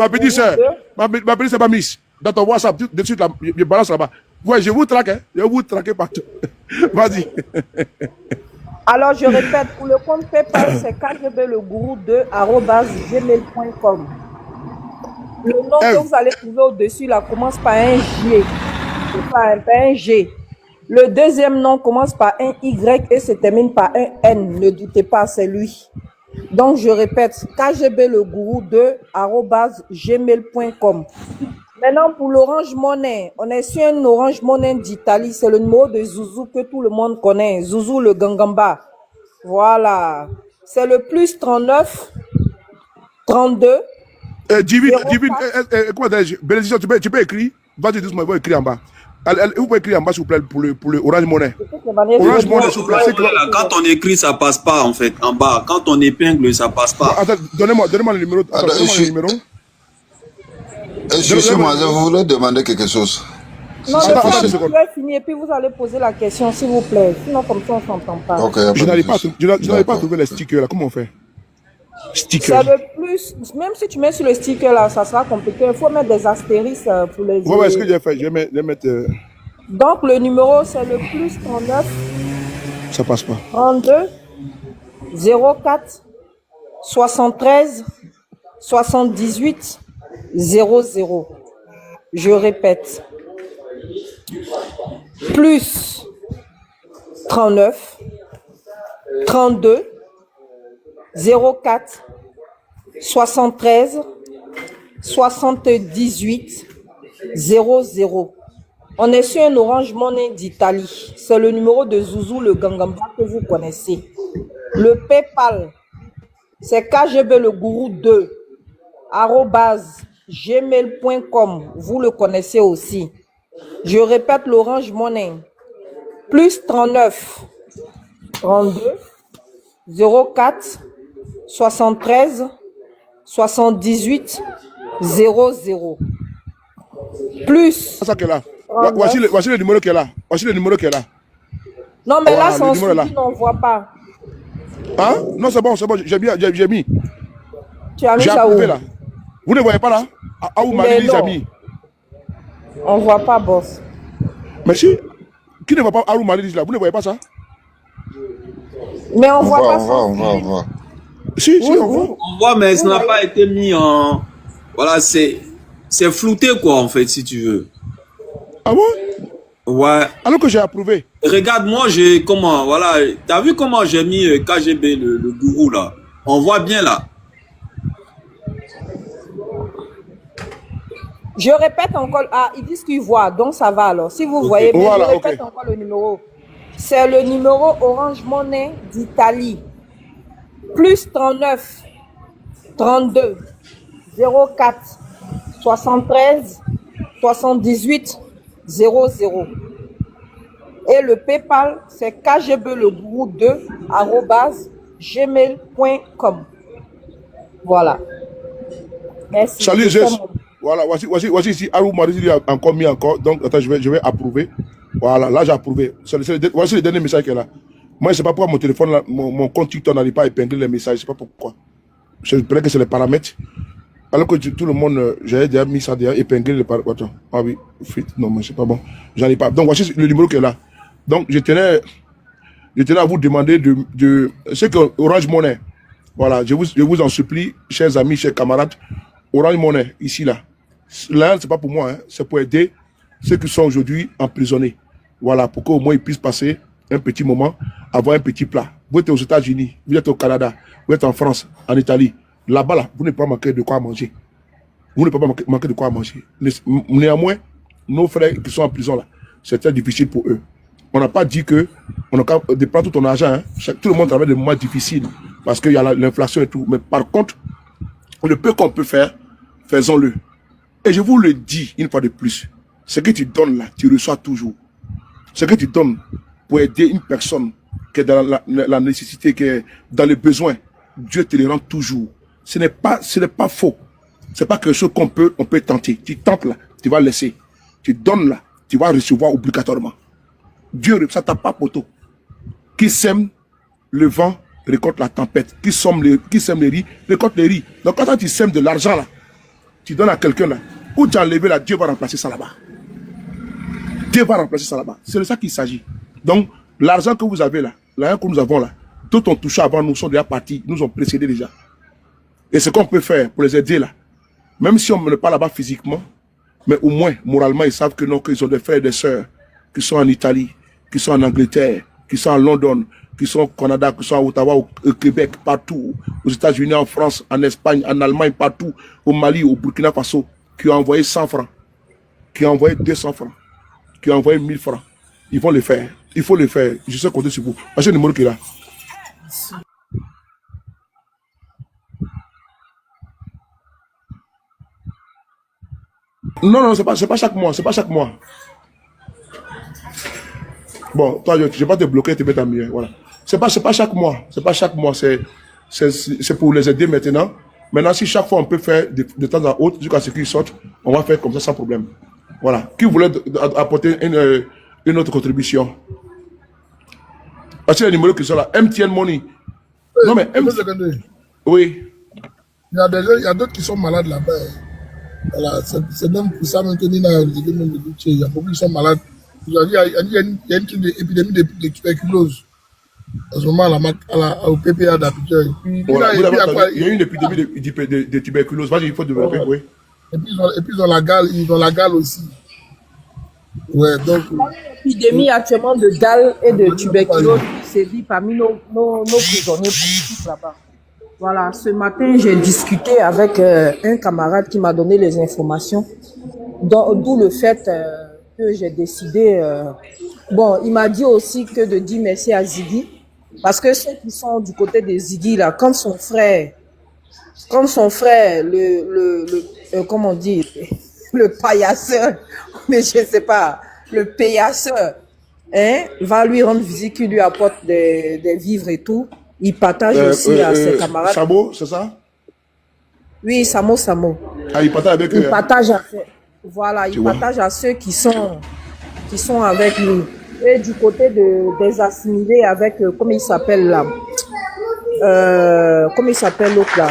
A: petite soeur, ma petite soeur, ma miss, dans ton WhatsApp, de suite, là, je balance là-bas. Ouais, je vous traque, hein. Je vous traque partout. Vas-y.
D: Alors, je répète, pour le compte PayPal, c'est kgblegourou2@gmail.com. Le nom que vous allez trouver au-dessus, là, commence par un G. C'est pas un G. Le deuxième nom commence par un Y et se termine par un N. Ne doutez pas, c'est lui. Donc, je répète, kgblegourou2@gmail.com. Maintenant, pour l'Orange Money, on est sur un Orange Money d'Italie. C'est le numéro de Zouzou que tout le monde connaît. Zouzou le Gangamba. Voilà. C'est le plus 39 32.
A: Divine, comment dire, bénédiction, tu peux écrire. Vas-y doucement, il faut écrire en bas. Vous pouvez écrire en bas, s'il vous plaît, pour le Orange Money. Orange Money, s'il vous plaît.
E: Quand on écrit, ça passe pas, en fait, en bas. Quand on épingle, ça passe pas.
A: Attends, donnez-moi le numéro.
C: Excusez-moi, je voulais demander quelque chose.
D: Non, je vais finir et puis vous allez poser la question, s'il vous plaît. Sinon, comme ça, on ne s'entend pas.
C: Okay,
A: je n'arrive pas à trouver les stickers là. Comment on fait? Sticker.
D: C'est le plus. Même si tu mets sur le sticker là, ça sera compliqué. Il faut mettre des astérisques pour les.
A: Ouais, ce que j'ai fait, je vais mettre.
D: Donc le numéro c'est le plus 39
A: Ça passe pas.
D: 32 04 73 78 00. Je répète. Plus 39 32 04 73 78 00. On est sur un Orange Money d'Italie. C'est le numéro de Zouzou le Gangamba que vous connaissez. Le PayPal, c'est KGB le gourou 2 @gmail.com. Vous le connaissez aussi. Je répète l'Orange Money. Plus 39 32 04 73 78 00. Plus.
A: C'est ça qui est là. Voici le numéro qui est là. Voici le numéro qui est là.
D: Non, mais là,
A: Voilà,
D: son
A: le numéro est là.
D: suivi, on ne voit pas.
A: Hein? Non, c'est bon, j'ai mis.
D: Tu as mis
A: J'ai
D: ça où?
A: approuvé là. Vous ne voyez pas là? Ah, où
D: Mais
A: Marie
D: non.
A: a mis.
D: On ne voit pas, boss.
A: Mais si, qui ne voit pas Arou Marie là? Vous ne voyez pas ça?
D: Mais on ne
C: On
D: voit
C: va,
D: pas
C: on
D: ça.
C: va, on va, on va.
A: Si,
D: Oui,
A: on voit.
D: oui.
E: On voit, mais ça n'a pas été mis en... Voilà, c'est flouté, quoi, en fait, si tu veux.
A: Ah bon?
E: Ouais.
A: Alors que j'ai approuvé.
E: Regarde, moi, j'ai... Comment... Voilà. T'as vu comment j'ai mis KGB, le gourou, là? On voit bien, là.
D: Je répète encore. Ah, ils disent qu'ils voient, donc ça va alors. Si vous voyez bien,
A: Voilà,
D: je répète
A: ok.
D: encore le numéro. C'est le numéro Orange Money d'Italie. Plus 39 32 04 73 78 00. Et le PayPal, c'est KGB le gourou 2 @gmail.com. Voilà. Merci.
A: Salut,
D: Je
A: Jess.
D: fais mon-
A: Voilà, voici ici. Arou Marie a encore mis encore. Donc, attends, je vais approuver. Voilà, là, j'ai approuvé. Voici le dernier message qui est là. Moi, je ne sais pas pourquoi mon téléphone, là, mon compte TikTok n'arrive pas à épingler les messages. Je ne sais pas pourquoi. Je dirais que c'est les paramètres. Alors que tout le monde, j'avais déjà mis ça derrière, épinglé les paramètres. Attends, ah oui, non, mais c'est pas bon. J'en ai pas. Donc, voici le numéro qui est là. Donc, je tenais à vous demander de ce que Orange Money. Voilà, je vous en supplie, chers amis, chers camarades, Orange Money, ici, là. Là, c'est pas pour moi, hein, c'est pour aider ceux qui sont aujourd'hui emprisonnés. Voilà, pour qu'au moins ils puissent passer un petit moment, avoir un petit plat. Vous êtes aux États-Unis, vous êtes au Canada, vous êtes en France, en Italie. Là-bas, là, vous n'êtes pas manquer de quoi manger. Vous n'êtes pas manquer de quoi manger. Néanmoins, nos frères qui sont en prison, là, c'est très difficile pour eux. On n'a pas dit que on a qu'à dépenser tout ton argent. Hein. Tout le monde travaille des moments difficiles parce qu'il y a l'inflation et tout. Mais par contre, le peu qu'on peut faire, faisons-le. Et je vous le dis une fois de plus, ce que tu donnes là, tu reçois toujours. Ce que tu donnes pour aider une personne qui est dans la nécessité, qui est dans le besoin, Dieu te le rend toujours. Ce n'est pas faux. C'est pas quelque chose on peut tenter. Tu tentes là, tu vas laisser. Tu donnes là, tu vas recevoir obligatoirement. Dieu, ça tape pas poteau. Qui sème le vent, récolte la tempête. Qui sème les riz, récolte les riz. Donc quand tu sèmes de l'argent là, tu donnes à quelqu'un là, où tu as enlevé là, Dieu va remplacer ça là-bas. Dieu va remplacer ça là-bas. C'est de ça qu'il s'agit. Donc, l'argent que vous avez là, l'argent que nous avons là, d'autres ont touché avant nous, sont déjà partis, nous ont précédés déjà. Et ce qu'on peut faire pour les aider là, même si on n'est pas là-bas physiquement, mais au moins, moralement, ils savent que non, qu'ils ont des frères et des sœurs qui sont en Italie, qui sont en Angleterre, qui sont en London, qui sont au Canada, qui sont à Ottawa, au Québec, partout, aux États-Unis, en France, en Espagne, en Allemagne, partout, au Mali, au Burkina Faso, qui ont envoyé 100 francs, qui ont envoyé 200 francs, qui ont envoyé 1000 francs. Ils vont le faire. Il faut le faire. Je sais compter sur vous. Voici le numéro qui est là. Non, c'est pas chaque mois. C'est pas chaque mois. Bon, toi, je ne vais pas te bloquer, te mettre en mieux. Voilà. C'est pas chaque mois. C'est pas chaque mois. C'est pour les aider maintenant. Maintenant, si chaque fois on peut faire de temps à autre, jusqu'à ce qu'ils sortent, on va faire comme ça sans problème. Voilà. Qui voulait apporter une autre contribution? Voici les numéros qui sont là. MTN Money. Non, mais Oui.
F: Il y a des gens, il y a d'autres qui sont malades là-bas. Voilà, c'est même pour ça maintenant il y a beaucoup qui sont malades. Il y a une épidémie de tuberculose. En ce moment, au PPA d'Abidjan.
A: Voilà, il y a une épidémie de tuberculose. Vas-y, il faut développer, oui.
F: Et puis ils ont la gale aussi. Ouais, donc.
D: L'épidémie actuellement de gale et de tuberculose qui sévit parmi nos prisonniers politiques là-bas. Voilà, ce matin, j'ai discuté avec un camarade qui m'a donné les informations, d'où le fait que j'ai décidé. Bon, il m'a dit aussi que de dire merci à Ziggy, parce que ceux qui sont du côté de Ziggy, là, comme son frère, comment on dit, le paillasseur, mais je sais pas, le paillasseur, hein, va lui rendre visite, qui lui apporte des vivres et tout. Il partage aussi à ses camarades.
A: Samo, c'est ça?
D: Oui, Samo.
A: Ah, il partage avec eux.
D: Il partage voilà, il partage à ceux qui sont avec lui. Et du côté des assimilés avec, comment il s'appelle là? Comment il s'appelle l'autre là?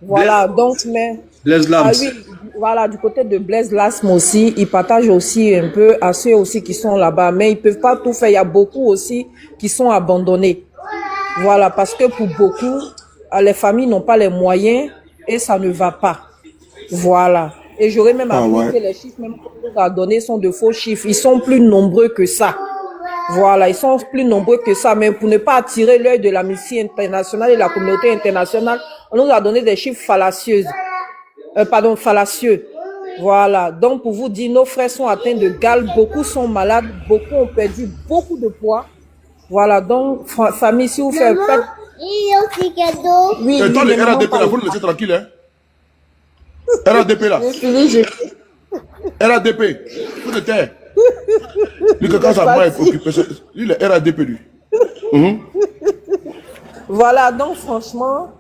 D: Voilà, donc, mais.
E: Blaise Lams.
D: Ah oui, voilà, du côté de Blaise Lasme aussi, ils partagent aussi un peu à ceux aussi qui sont là-bas, mais ils peuvent pas tout faire. Il y a beaucoup aussi qui sont abandonnés. Voilà, parce que pour beaucoup, les familles n'ont pas les moyens et ça ne va pas. Voilà. Et j'aurais même appris que les chiffres même qu'on nous a donnés sont de faux chiffres. Ils sont plus nombreux que ça. Voilà, ils sont plus nombreux que ça, mais pour ne pas attirer l'œil de l'amitié internationale et de la communauté internationale, on nous a donné des chiffres fallacieux. Voilà, donc pour vous dire, nos frères sont atteints de gale, beaucoup sont malades, beaucoup ont perdu beaucoup de poids. Voilà, donc, famille, si vous faites... Oui,
A: attendez, RADP là, vous le laissez tranquille, hein? RADP là. RADP, vous le taire. Lui, quand sa main est occupée, lui, il est RADP, lui.
D: Voilà, donc franchement,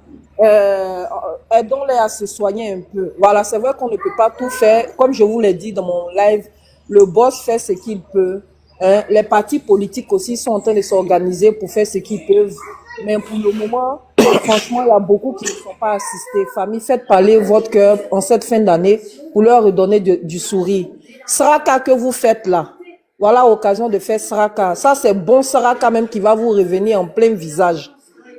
D: aidons-les à se soigner un peu. Voilà, c'est vrai qu'on ne peut pas tout faire. Comme je vous l'ai dit dans mon live, le boss fait ce qu'il peut. Hein. Les partis politiques aussi sont en train de s'organiser pour faire ce qu'ils peuvent. Mais pour le moment, franchement, il y a beaucoup qui ne sont pas assistés. Famille, faites parler votre cœur en cette fin d'année pour leur redonner du sourire. Saraka que vous faites là, voilà l'occasion de faire Saraka. Ça, c'est bon Saraka même qui va vous revenir en plein visage.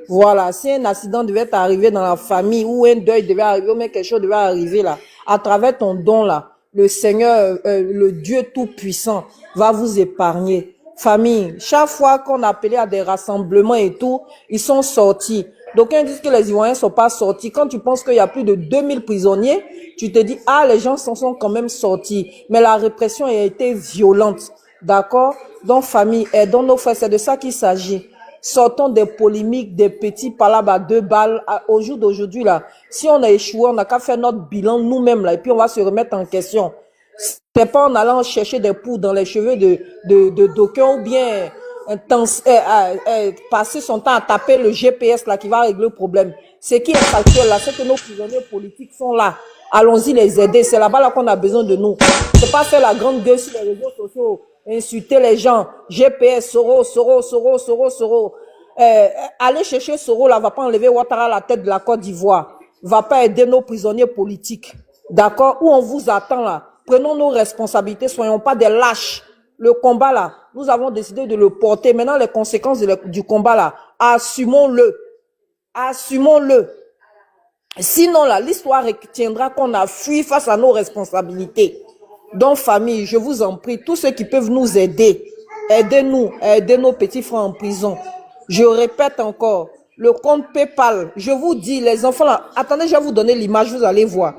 D: Voilà, si un accident devait arriver dans la famille ou un deuil devait arriver ou même quelque chose devait arriver là, à travers ton don là, le Seigneur, le Dieu Tout-Puissant va vous épargner. Famille, chaque fois qu'on appelait à des rassemblements et tout, ils sont sortis. D'aucuns disent que les Ivoiriens sont pas sortis. Quand tu penses qu'il y a plus de 2000 prisonniers, tu te dis, ah, les gens s'en sont quand même sortis. Mais la répression a été violente. D'accord? Donc, famille, aidons nos frères, c'est de ça qu'il s'agit. Sortons des polémiques, des petits palabres à 2 balles. Au jour d'aujourd'hui, là, si on a échoué, on n'a qu'à faire notre bilan nous-mêmes, là, et puis on va se remettre en question. C'est pas en allant chercher des poux dans les cheveux de d'aucuns ou bien passer son temps à taper le GPS, là, qui va régler le problème. Ce qui est factuel, là, c'est que nos prisonniers politiques sont là. Allons-y les aider. C'est là-bas, là, qu'on a besoin de nous. C'est pas faire la grande gueule sur les réseaux sociaux. Insulter les gens, GPS, Soro. Aller chercher Soro, là, va pas enlever Ouattara à la tête de la Côte d'Ivoire. Va pas aider nos prisonniers politiques. D'accord? Où on vous attend, là. Prenons nos responsabilités, soyons pas des lâches. Le combat, là, nous avons décidé de le porter. Maintenant, les conséquences du combat, là, assumons-le. Assumons-le. Sinon, là, l'histoire retiendra qu'on a fui face à nos responsabilités. Donc, famille, je vous en prie, tous ceux qui peuvent nous aider, aidez-nous à aider nos petits frères en prison. Je répète encore, le compte PayPal, je vous dis, les enfants là, attendez, je vais vous donner l'image, vous allez voir.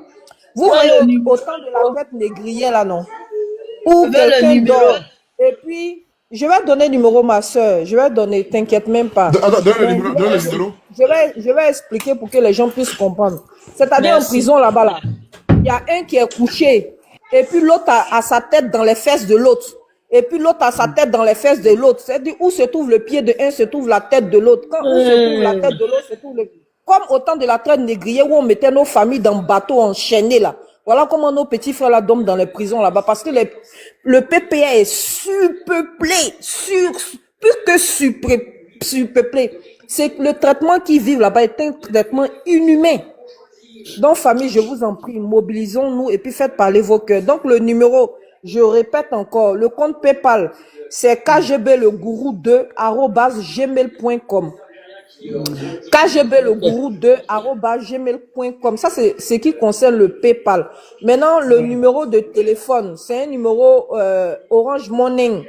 D: Vous voyez au temps de la fête négrière là, non? Ou quelqu'un dort. Et puis, je vais donner le numéro, ma soeur, je vais donner, t'inquiète même pas.
A: Donne le numéro.
D: Je vais expliquer pour que les gens puissent comprendre. C'est-à-dire en prison là-bas, là, il y a un qui est couché. Et puis l'autre a sa tête dans les fesses de l'autre. Et puis l'autre a sa tête dans les fesses de l'autre. C'est-à-dire où se trouve le pied de un, se trouve la tête de l'autre. Quand où se trouve la tête de l'autre, se trouve le... Comme au temps de la traite négrière où on mettait nos familles dans bateaux enchaînés là. Voilà comment nos petits frères là dorment dans les prisons là-bas. Parce que le PPA est surpeuplé, plus que surpeuplé. C'est que le traitement qu'ils vivent là-bas est un traitement inhumain. Donc, famille, je vous en prie, mobilisons-nous et puis faites parler vos cœurs. Donc, le numéro, je répète encore, le compte PayPal, c'est kgblegourou2@gmail.com. kgblegourou2@gmail.com. Ça, c'est ce qui concerne le PayPal. Maintenant, le numéro de téléphone, c'est un numéro Orange Money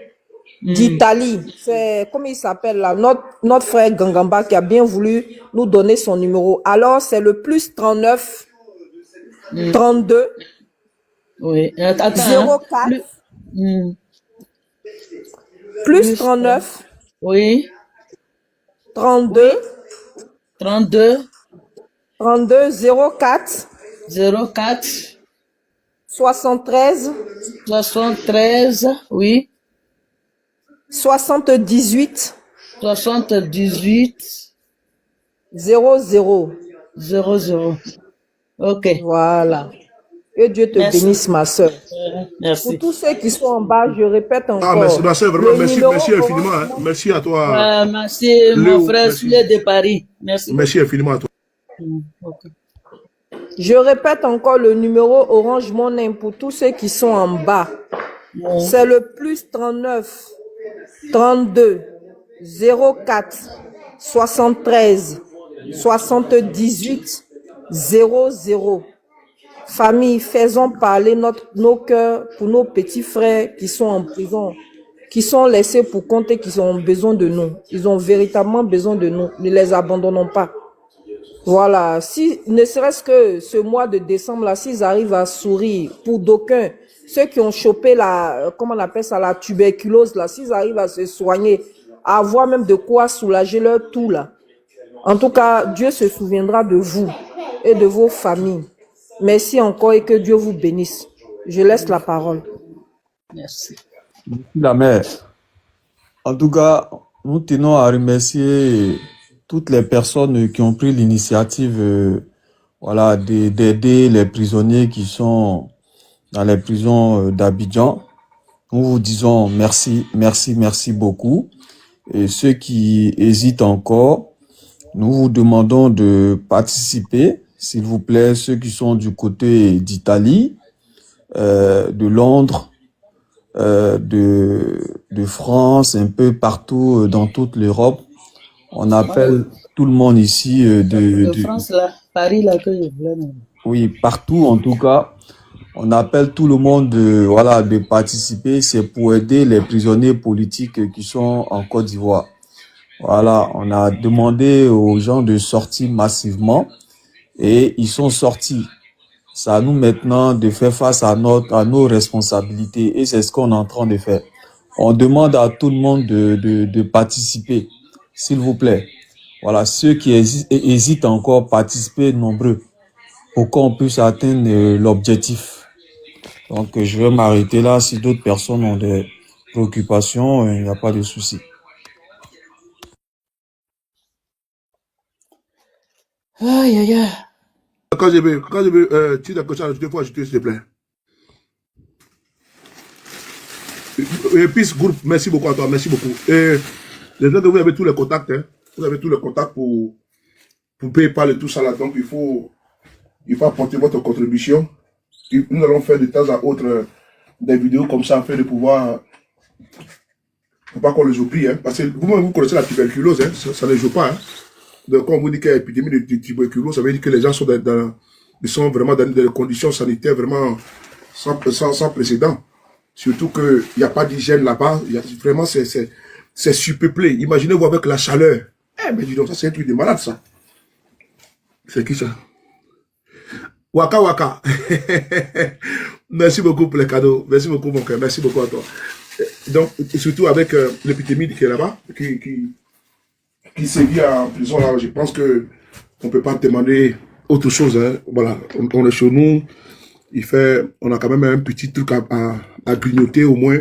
D: d'Italie. C'est, comment il s'appelle là? Notre frère Gangamba qui a bien voulu nous donner son numéro. Alors, c'est le plus 39 32
G: Oui. Attends,
D: 04 plus 39
G: Oui.
D: 32
G: 32
D: 32 04
G: 04
D: 73
G: 73, oui.
D: 78
G: 78
D: 00.
G: 00. Ok.
D: Voilà. Que Dieu te
G: Merci.
D: bénisse, ma soeur. Pour
G: Merci.
D: tous ceux qui sont en bas, je répète encore.
A: Ah, merci, ma soeur, vraiment,
D: le
A: merci,
D: numéro
A: merci infiniment.
D: Orange
A: Hein. Merci à toi.
G: Merci,
A: Léo,
G: mon frère
A: merci.
G: Sule de Paris. Merci.
A: Merci infiniment à toi.
G: Ok.
D: Je répète encore le numéro Orange Money pour tous ceux qui sont en bas. C'est le plus 39 32 04 73 78 00. Famille, faisons parler nos cœurs pour nos petits frères qui sont en prison, qui sont laissés pour compte et qui ont besoin de nous. Ils ont véritablement besoin de nous. Ne les abandonnons pas. Voilà, si ne serait-ce que ce mois de décembre là, s'ils arrivent à sourire, pour d'aucuns, ceux qui ont chopé comment on appelle ça, la tuberculose là, s'ils arrivent à se soigner, à avoir même de quoi soulager leur tout là. En tout cas, Dieu se souviendra de vous et de vos familles. Merci encore et que Dieu vous bénisse. Je laisse la parole.
G: Merci.
E: La mère. En tout cas, nous tenons à remercier toutes les personnes qui ont pris l'initiative voilà, d'aider les prisonniers qui sont dans les prisons d'Abidjan. Nous vous disons merci, merci, merci beaucoup. Et ceux qui hésitent encore, nous vous demandons de participer, s'il vous plaît, ceux qui sont du côté d'Italie, de Londres, de France, un peu partout dans toute l'Europe. On appelle tout le monde ici
G: De France là, Paris là que je voulais.
E: Oui, partout en tout cas. On appelle tout le monde voilà, de participer. C'est pour aider les prisonniers politiques qui sont en Côte d'Ivoire. Voilà, on a demandé aux gens de sortir massivement et ils sont sortis. C'est à nous maintenant de faire face à nos responsabilités et c'est ce qu'on est en train de faire. On demande à tout le monde de participer, s'il vous plaît. Voilà, ceux qui hésitent encore, participez nombreux pour qu'on puisse atteindre l'objectif. Donc, je vais m'arrêter là. Si d'autres personnes ont des préoccupations, il n'y a pas de souci.
G: Aïe, aïe, aïe.
A: Quand je veux, tu as quelque chose à ajouter, il faut ajouter, s'il te plaît. Et puis, groupe, merci beaucoup à toi, merci beaucoup. Et j'espère que vous avez tous les contacts, hein. Vous avez tous les contacts pour PayPal et tout ça là. Donc, il faut apporter votre contribution. Et nous allons faire de temps à autre des vidéos comme ça, afin de pouvoir. Faut pas qu'on les oublie, hein. Parce que vous-même, vous connaissez la tuberculose, hein. Ça ne joue pas, hein. Donc, quand on vous dit qu'il y a une épidémie de tuberculose, ça veut dire que les gens sont ils sont vraiment dans des conditions sanitaires vraiment sans précédent. Surtout qu'il n'y a pas d'hygiène là-bas. Vraiment, c'est surpeuplé. Imaginez-vous avec la chaleur. Eh, mais dis donc, ça, c'est un truc de malade, ça. C'est qui ça? Waka Waka. Merci beaucoup pour les cadeaux. Merci beaucoup, mon cœur. Merci beaucoup à toi. Donc, et surtout avec l'épidémie qui est là-bas, qui sévit en prison, là, je pense que on peut pas demander autre chose, hein. Voilà, on est chez nous, on a quand même un petit truc à grignoter au moins.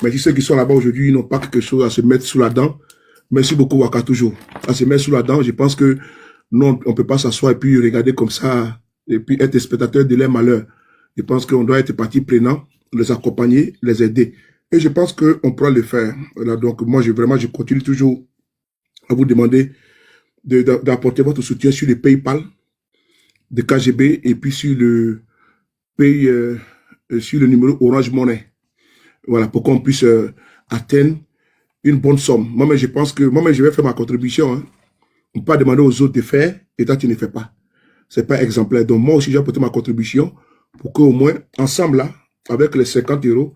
A: Mais si ceux qui sont là-bas aujourd'hui, ils n'ont pas quelque chose à se mettre sous la dent. Merci beaucoup, Waka, toujours. À se mettre sous la dent, je pense que non, on peut pas s'asseoir et puis regarder comme ça, et puis être spectateur de leur malheur. Je pense qu'on doit être partie prenante, les accompagner, les aider. Et je pense qu'on pourra le faire. Voilà, donc moi, je continue toujours à vous demander d'apporter votre soutien sur le PayPal de KGB et puis sur le sur le numéro Orange Money. Voilà, pour qu'on puisse atteindre une bonne somme. Moi-même, je pense que moi-même, je vais faire ma contribution. Hein. On ne peut pas demander aux autres de faire et toi, tu ne fais pas. Ce n'est pas exemplaire. Donc, moi aussi, je vais apporter ma contribution pour qu'au moins, ensemble, là, avec les 50 euros,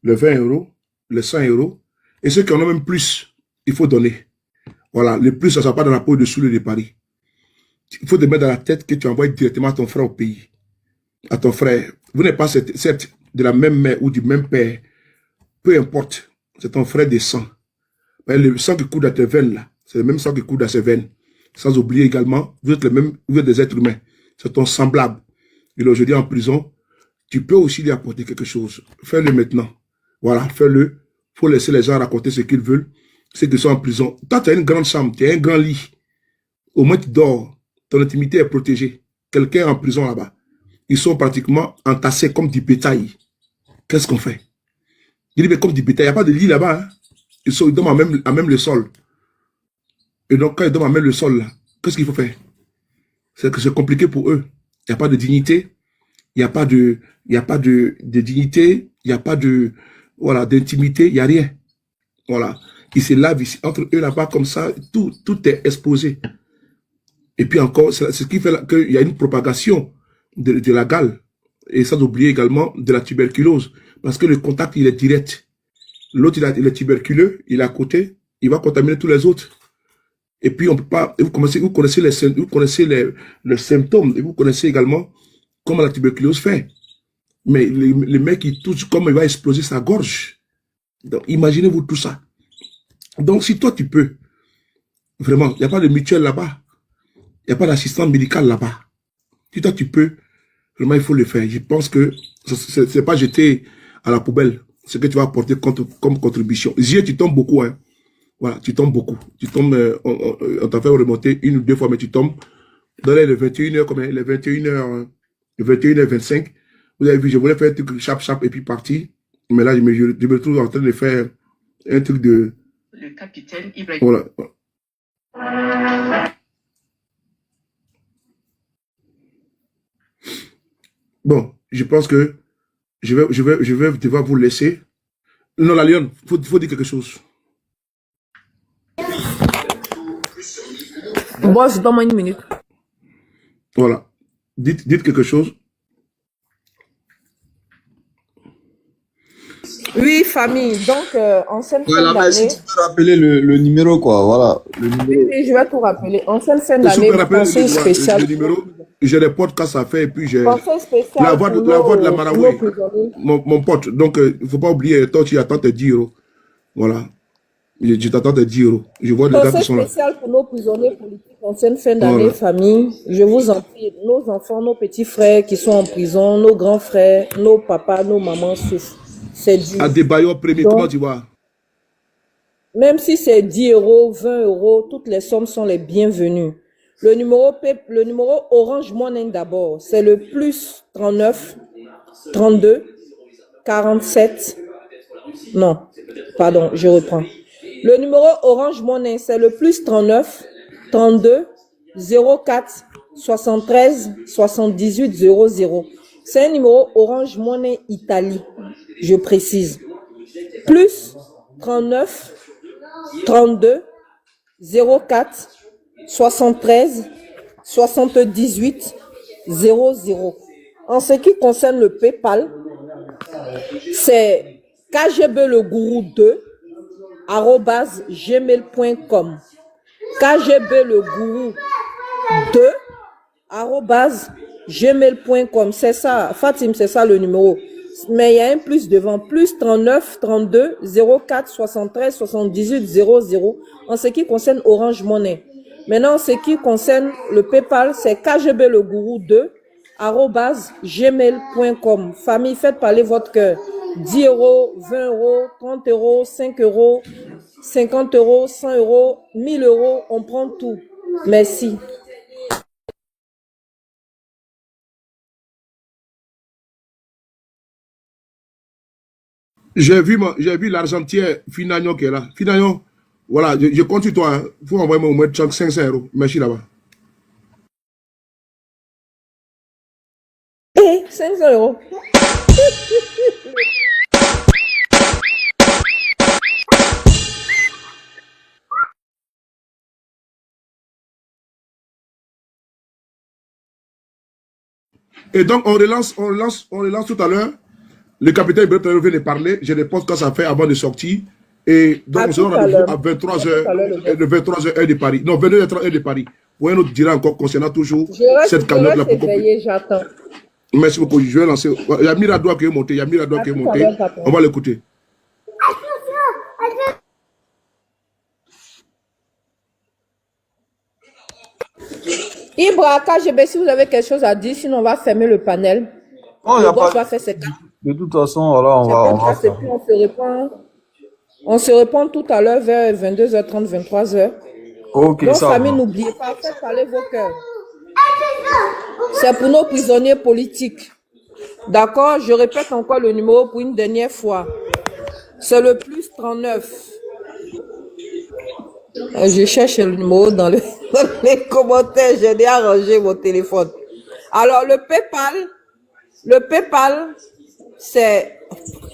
A: les 20 euros, les 100 euros, et ceux qui en ont même plus, il faut donner. Voilà, le plus, ça ne sera pas dans la peau de Soule de Paris. Il faut te mettre dans la tête que tu envoies directement à ton frère au pays. À ton frère. Vous n'êtes pas certes de la même mère ou du même père. Peu importe. C'est ton frère de sang. Mais le sang qui coule dans tes veines, là, c'est le même sang qui coule dans ses veines. Sans oublier également, vous êtes des êtres humains. C'est ton semblable. Il est aujourd'hui en prison. Tu peux aussi lui apporter quelque chose. Fais-le maintenant. Voilà, fais-le. Il faut laisser les gens raconter ce qu'ils veulent. Ceux qui sont en prison. Toi, tu as une grande chambre, tu as un grand lit. Au moins, tu dors. Ton intimité est protégée. Quelqu'un est en prison là-bas. Ils sont pratiquement entassés comme du bétail. Qu'est-ce qu'on fait? Il dit, mais comme du bétail, il n'y a pas de lit là-bas. Hein? Ils dorment à même le sol. Et donc, quand ils dorment à même le sol, là, qu'est-ce qu'il faut faire? C'est que c'est compliqué pour eux. Il n'y a pas de dignité. Il n'y a pas de dignité. Il n'y a pas de, voilà, d'intimité. Il n'y a rien. Voilà. Ils se lavent ici, entre eux là-bas, comme ça. Tout est exposé. Et puis encore, c'est ce qui fait qu'il y a une propagation de la gale. Et sans oublier également de la tuberculose. Parce que le contact, il est direct. L'autre, il est tuberculeux, il est à côté, il va contaminer tous les autres. Et puis, on peut pas, vous connaissez les symptômes, et vous connaissez également comment la tuberculose fait. Mais le mec, il touche, comme il va exploser sa gorge. Donc, imaginez-vous tout ça. Donc, si toi, tu peux, vraiment, il n'y a pas de mutuelle là-bas. Il n'y a pas d'assistante médicale là-bas. Si toi, tu peux, vraiment, il faut le faire. Je pense que ce n'est pas jeter à la poubelle ce que tu vas apporter comme contribution. Tu tombes beaucoup. Hein. Voilà, tu tombes beaucoup. Tu tombes, on t'a fait remonter une ou deux fois, mais tu tombes. Dans les 21h, combien? Les 21h, 21h25. Vous avez vu, je voulais faire un truc chap et puis partir. Mais là, je me trouve en train de faire un truc de... Le capitaine Ibrahim. Voilà. Bon, je pense que je vais devoir vous laisser. Non, la Lyon, faut dire quelque chose.
D: Boss, donne-moi une minute.
A: Voilà. Dites quelque chose.
D: Oui, famille. Donc, en scène
E: Voilà,
D: fin
E: merci.
D: d'année.
E: Tu peux rappeler le numéro, quoi. Voilà. Le numéro.
D: Oui, je vais tout rappeler. En scène fin
A: Je
D: d'année,
A: peux rappeler
D: conseil spécial.
A: le numéro. J'ai des podcasts à faire et puis j'ai
D: Conseil spécial.
A: la voix de la
D: pour
A: Marawi.
D: nos prisonniers.
A: Mon pote. Donc, il ne faut pas oublier, toi, tu attends tes 10 euros. Voilà. Je t'attends tes 10 euros. Je vois les gars
D: Conseil
A: qui sont là.
D: spécial pour nos prisonniers politiques en scène fin d'année,
A: Voilà.
D: famille. Je vous en prie, nos enfants, nos petits frères qui sont en prison, nos grands frères, nos papas, nos mamans souffrent. C'est dur.
A: À Débaillot, premier,
D: Donc,
A: comment tu vois?
D: même si c'est 10 euros, 20 euros, toutes les sommes sont les bienvenues. Le numéro Orange Money d'abord, c'est le plus 39 32 47. Non, pardon, je reprends. Le numéro Orange Money, c'est le plus 39 32 04 73 78 00. C'est un numéro Orange Money Italie, je précise. Plus 39 32 04 73 78 00. En ce qui concerne le PayPal, c'est kgblegourou2 @gmail.com. kgblegourou2 @gmail.com. C'est ça, Fatim, c'est ça le numéro. Mais il y a un plus devant, plus 39 32 04 73 78 00 en ce qui concerne Orange Money. Maintenant, en ce qui concerne le PayPal, c'est kgblegourou2 @gmail.com. Famille, faites parler votre cœur. 10 euros, 20 euros, 30 euros, 5 euros, 50 euros, 100 euros, 1000 euros, on prend tout. Merci.
A: J'ai vu l'argentier Finagnon qui est là. Finagnon, Voilà, je compte sur toi. Il faut envoyer au moins 500 €. Merci là-bas.
D: Et 500 €.
A: Et donc, on relance tout à l'heure. Le capitaine Ibrahim vient de parler. J'ai des podcasts à faire avant de sortir. Et donc,
D: À
A: on se
D: tout
A: donne
D: à
A: rendez-vous
D: l'heure.
A: à
D: À
A: 23h,
D: tout à l'heure, le gars.
A: 23h heure de Paris. Non, 22h30 heure de Paris. Pour un autre direct encore concernant toujours
D: Je
A: cette cagnotte-là.
D: reste éveillé, j'attends.
A: Merci beaucoup. Je vais lancer. Il y a Mirador qui est monté. Il y a Mirador
D: À
A: qui est
D: tout à
A: monté.
D: l'heure, patron.
A: On va l'écouter.
D: Ibra, KGB, si vous avez quelque chose à dire, sinon on va fermer le panel.
E: Non, y
D: Le
E: a
D: boss
E: pas...
D: va faire ses cartes.
E: De toute façon, voilà, on va
D: Et
E: faire.
D: puis on se répond tout à l'heure vers 22h30, 23h.
E: Ok,
D: Donc,
E: ça
D: famille,
E: va.
D: n'oubliez pas, faites parler vos cœurs. C'est pour nos prisonniers politiques. D'accord? Je répète encore le numéro pour une dernière fois. C'est le plus 39. Je cherche le numéro dans les commentaires. J'ai déjà rangé mon téléphone. Alors, le PayPal, c'est...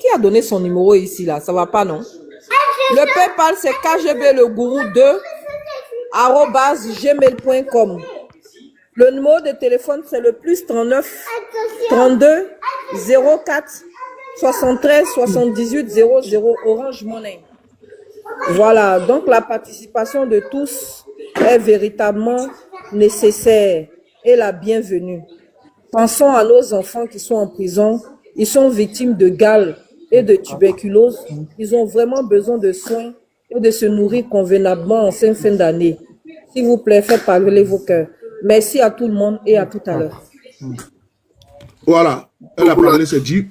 D: Qui a donné son numéro ici, là? Ça va pas, non? Le PayPal, c'est kgblegourou2@gmail.com. Le numéro de téléphone, c'est le plus 39 32 04 73 78 00 Orange Money. Voilà, donc la participation de tous est véritablement nécessaire et la bienvenue. Pensons à nos enfants qui sont en prison. Ils sont victimes de gale et de tuberculose. Ils ont vraiment besoin de soins et de se nourrir convenablement en cette fin d'année. S'il vous plaît, faites parler vos cœurs. Merci à tout le monde et à tout à l'heure.
A: Voilà. Elle a parlé, c'est dit.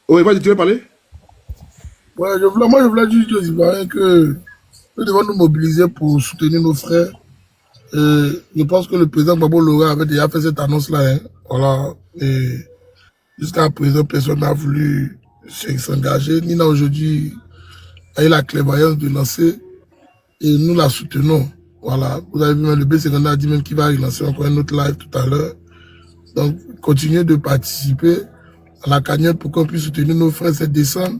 A: Oui, vas-y, tu veux parler?
F: Ouais, moi, je voulais juste dire aux Ivoiriens que nous devons nous mobiliser pour soutenir nos frères. Je pense que le président Gbagbo Laurent avait déjà fait cette annonce-là. Hein. Voilà. Et jusqu'à présent, personne n'a voulu s'engager. Nina, aujourd'hui, a eu la clairvoyance de lancer et nous la soutenons. Voilà. Vous avez vu, même le B50 a dit même qu'il va lancer encore un autre live tout à l'heure. Donc, continuez de participer à la cagnotte pour qu'on puisse soutenir nos frères cette décembre.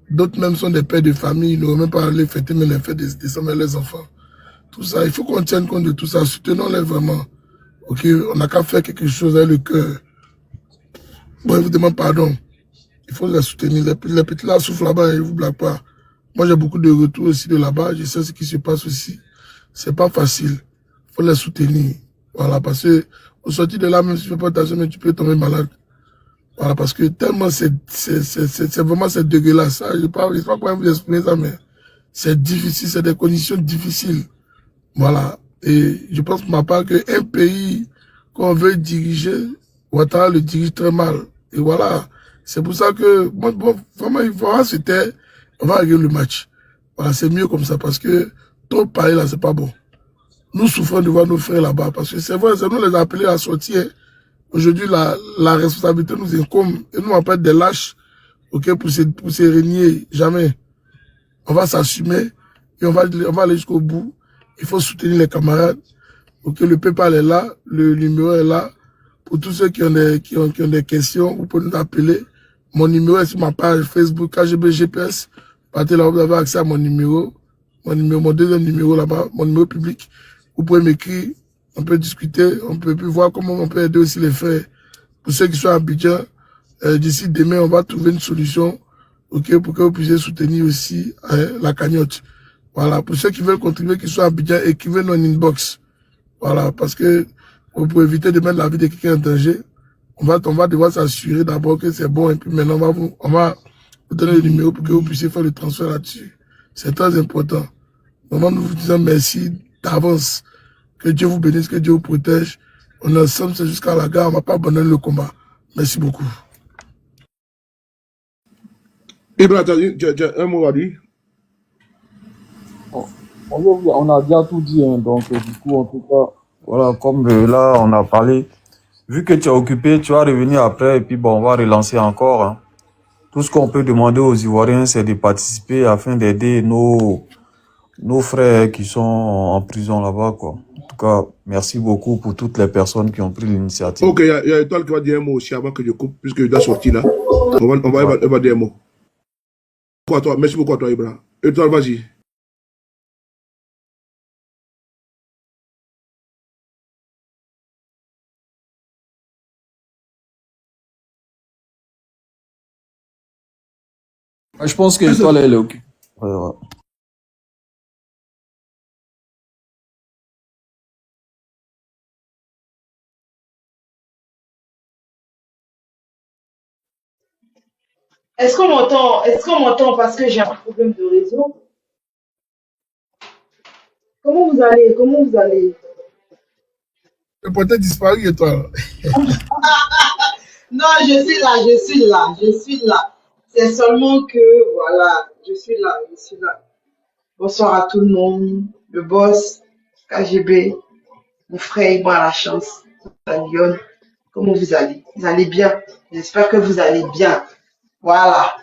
F: D'autres même sont des pères de famille, ils n'auraient même pas allé fêter même les fêtes de décembre avec les enfants. Tout ça, il faut qu'on tienne compte de tout ça. Soutenons-les vraiment. Ok, on n'a qu'à faire quelque chose avec le cœur. Bon, je vous demande pardon. Il faut les soutenir. Les petits là souffrent là-bas, je ne vous blague pas. Moi, j'ai beaucoup de retours aussi de là-bas. Je sais ce qui se passe aussi. C'est pas facile. Il faut les soutenir. Voilà, parce que au sortir de là, même si tu ne fais pas attention, mais tu peux tomber malade. Voilà, parce que tellement c'est vraiment cette dégueulasse. Je ne sais pas comment vous exprimer ça, mais c'est difficile, c'est des conditions difficiles. Voilà. Et je pense pour ma part qu'un pays qu'on veut diriger, Ouattara le dirige très mal. Et voilà. C'est pour ça que, bon, vraiment, il faut se taire. On va régler le match. Voilà, c'est mieux comme ça parce que trop parler là, c'est pas bon. Nous souffrons de voir nos frères là-bas parce que c'est vrai, c'est nous les appeler à sortir. Aujourd'hui, la responsabilité nous incombe et nous on va pas être des lâches, ok, pour se régner. Jamais. On va s'assumer et on va aller jusqu'au bout. Il faut soutenir les camarades. Ok, le PayPal est là, le numéro est là. Pour tous ceux qui ont des questions, vous pouvez nous appeler. Mon numéro est sur ma page Facebook, KGB GPS. Partez là, vous avez accès à mon numéro, mon deuxième numéro là-bas, mon numéro public. Vous pouvez m'écrire, on peut discuter, on peut voir comment on peut aider aussi les frères. Pour ceux qui sont à Abidjan, d'ici demain, on va trouver une solution, ok, pour que vous puissiez soutenir aussi la cagnotte. Voilà, pour ceux qui veulent contribuer, qui sont à Abidjan, écrivez-nous en inbox. Voilà, parce que pour éviter de mettre la vie de quelqu'un en danger, on va devoir s'assurer d'abord que c'est bon et puis maintenant on va vous donner le numéro pour que vous puissiez faire le transfert là-dessus. C'est très important. Vraiment, nous vous disons merci d'avance. Que Dieu vous bénisse, que Dieu vous protège. On est ensemble, c'est jusqu'à la gare, on ne va pas abandonner le combat. Merci beaucoup.
A: Ibrahim, tu as un mot à dire?
E: On a bien tout dit, hein, donc du coup, en tout cas, voilà, comme là, on a parlé. Vu que tu es occupé, tu vas revenir après et puis bon, on va relancer encore. Hein. Tout ce qu'on peut demander aux Ivoiriens, c'est de participer afin d'aider nos nos frères qui sont en prison là-bas, quoi. En tout cas, merci beaucoup pour toutes les personnes qui ont pris l'initiative.
A: Ok, il y a Étoile qui va dire un mot aussi avant que je coupe, puisque je dois sortir là. Elle va dire un mot. Merci beaucoup à toi, Ibra. Étoile, vas-y.
E: Je pense que Étoile, elle est occupée. Ouais.
G: Est-ce qu'on m'entend? Est-ce qu'on m'entend parce que j'ai un problème de réseau? Comment vous allez? Comment vous allez?
F: Le pote disparu, Étoile.
G: Non, je suis là, je suis là, je suis là. C'est seulement que, voilà, je suis là, je suis là. Bonsoir à tout le monde, le boss, KGB, mon frère, moi la chance, la Lyon. Comment vous allez? Vous allez bien? J'espère que vous allez bien. Voilà.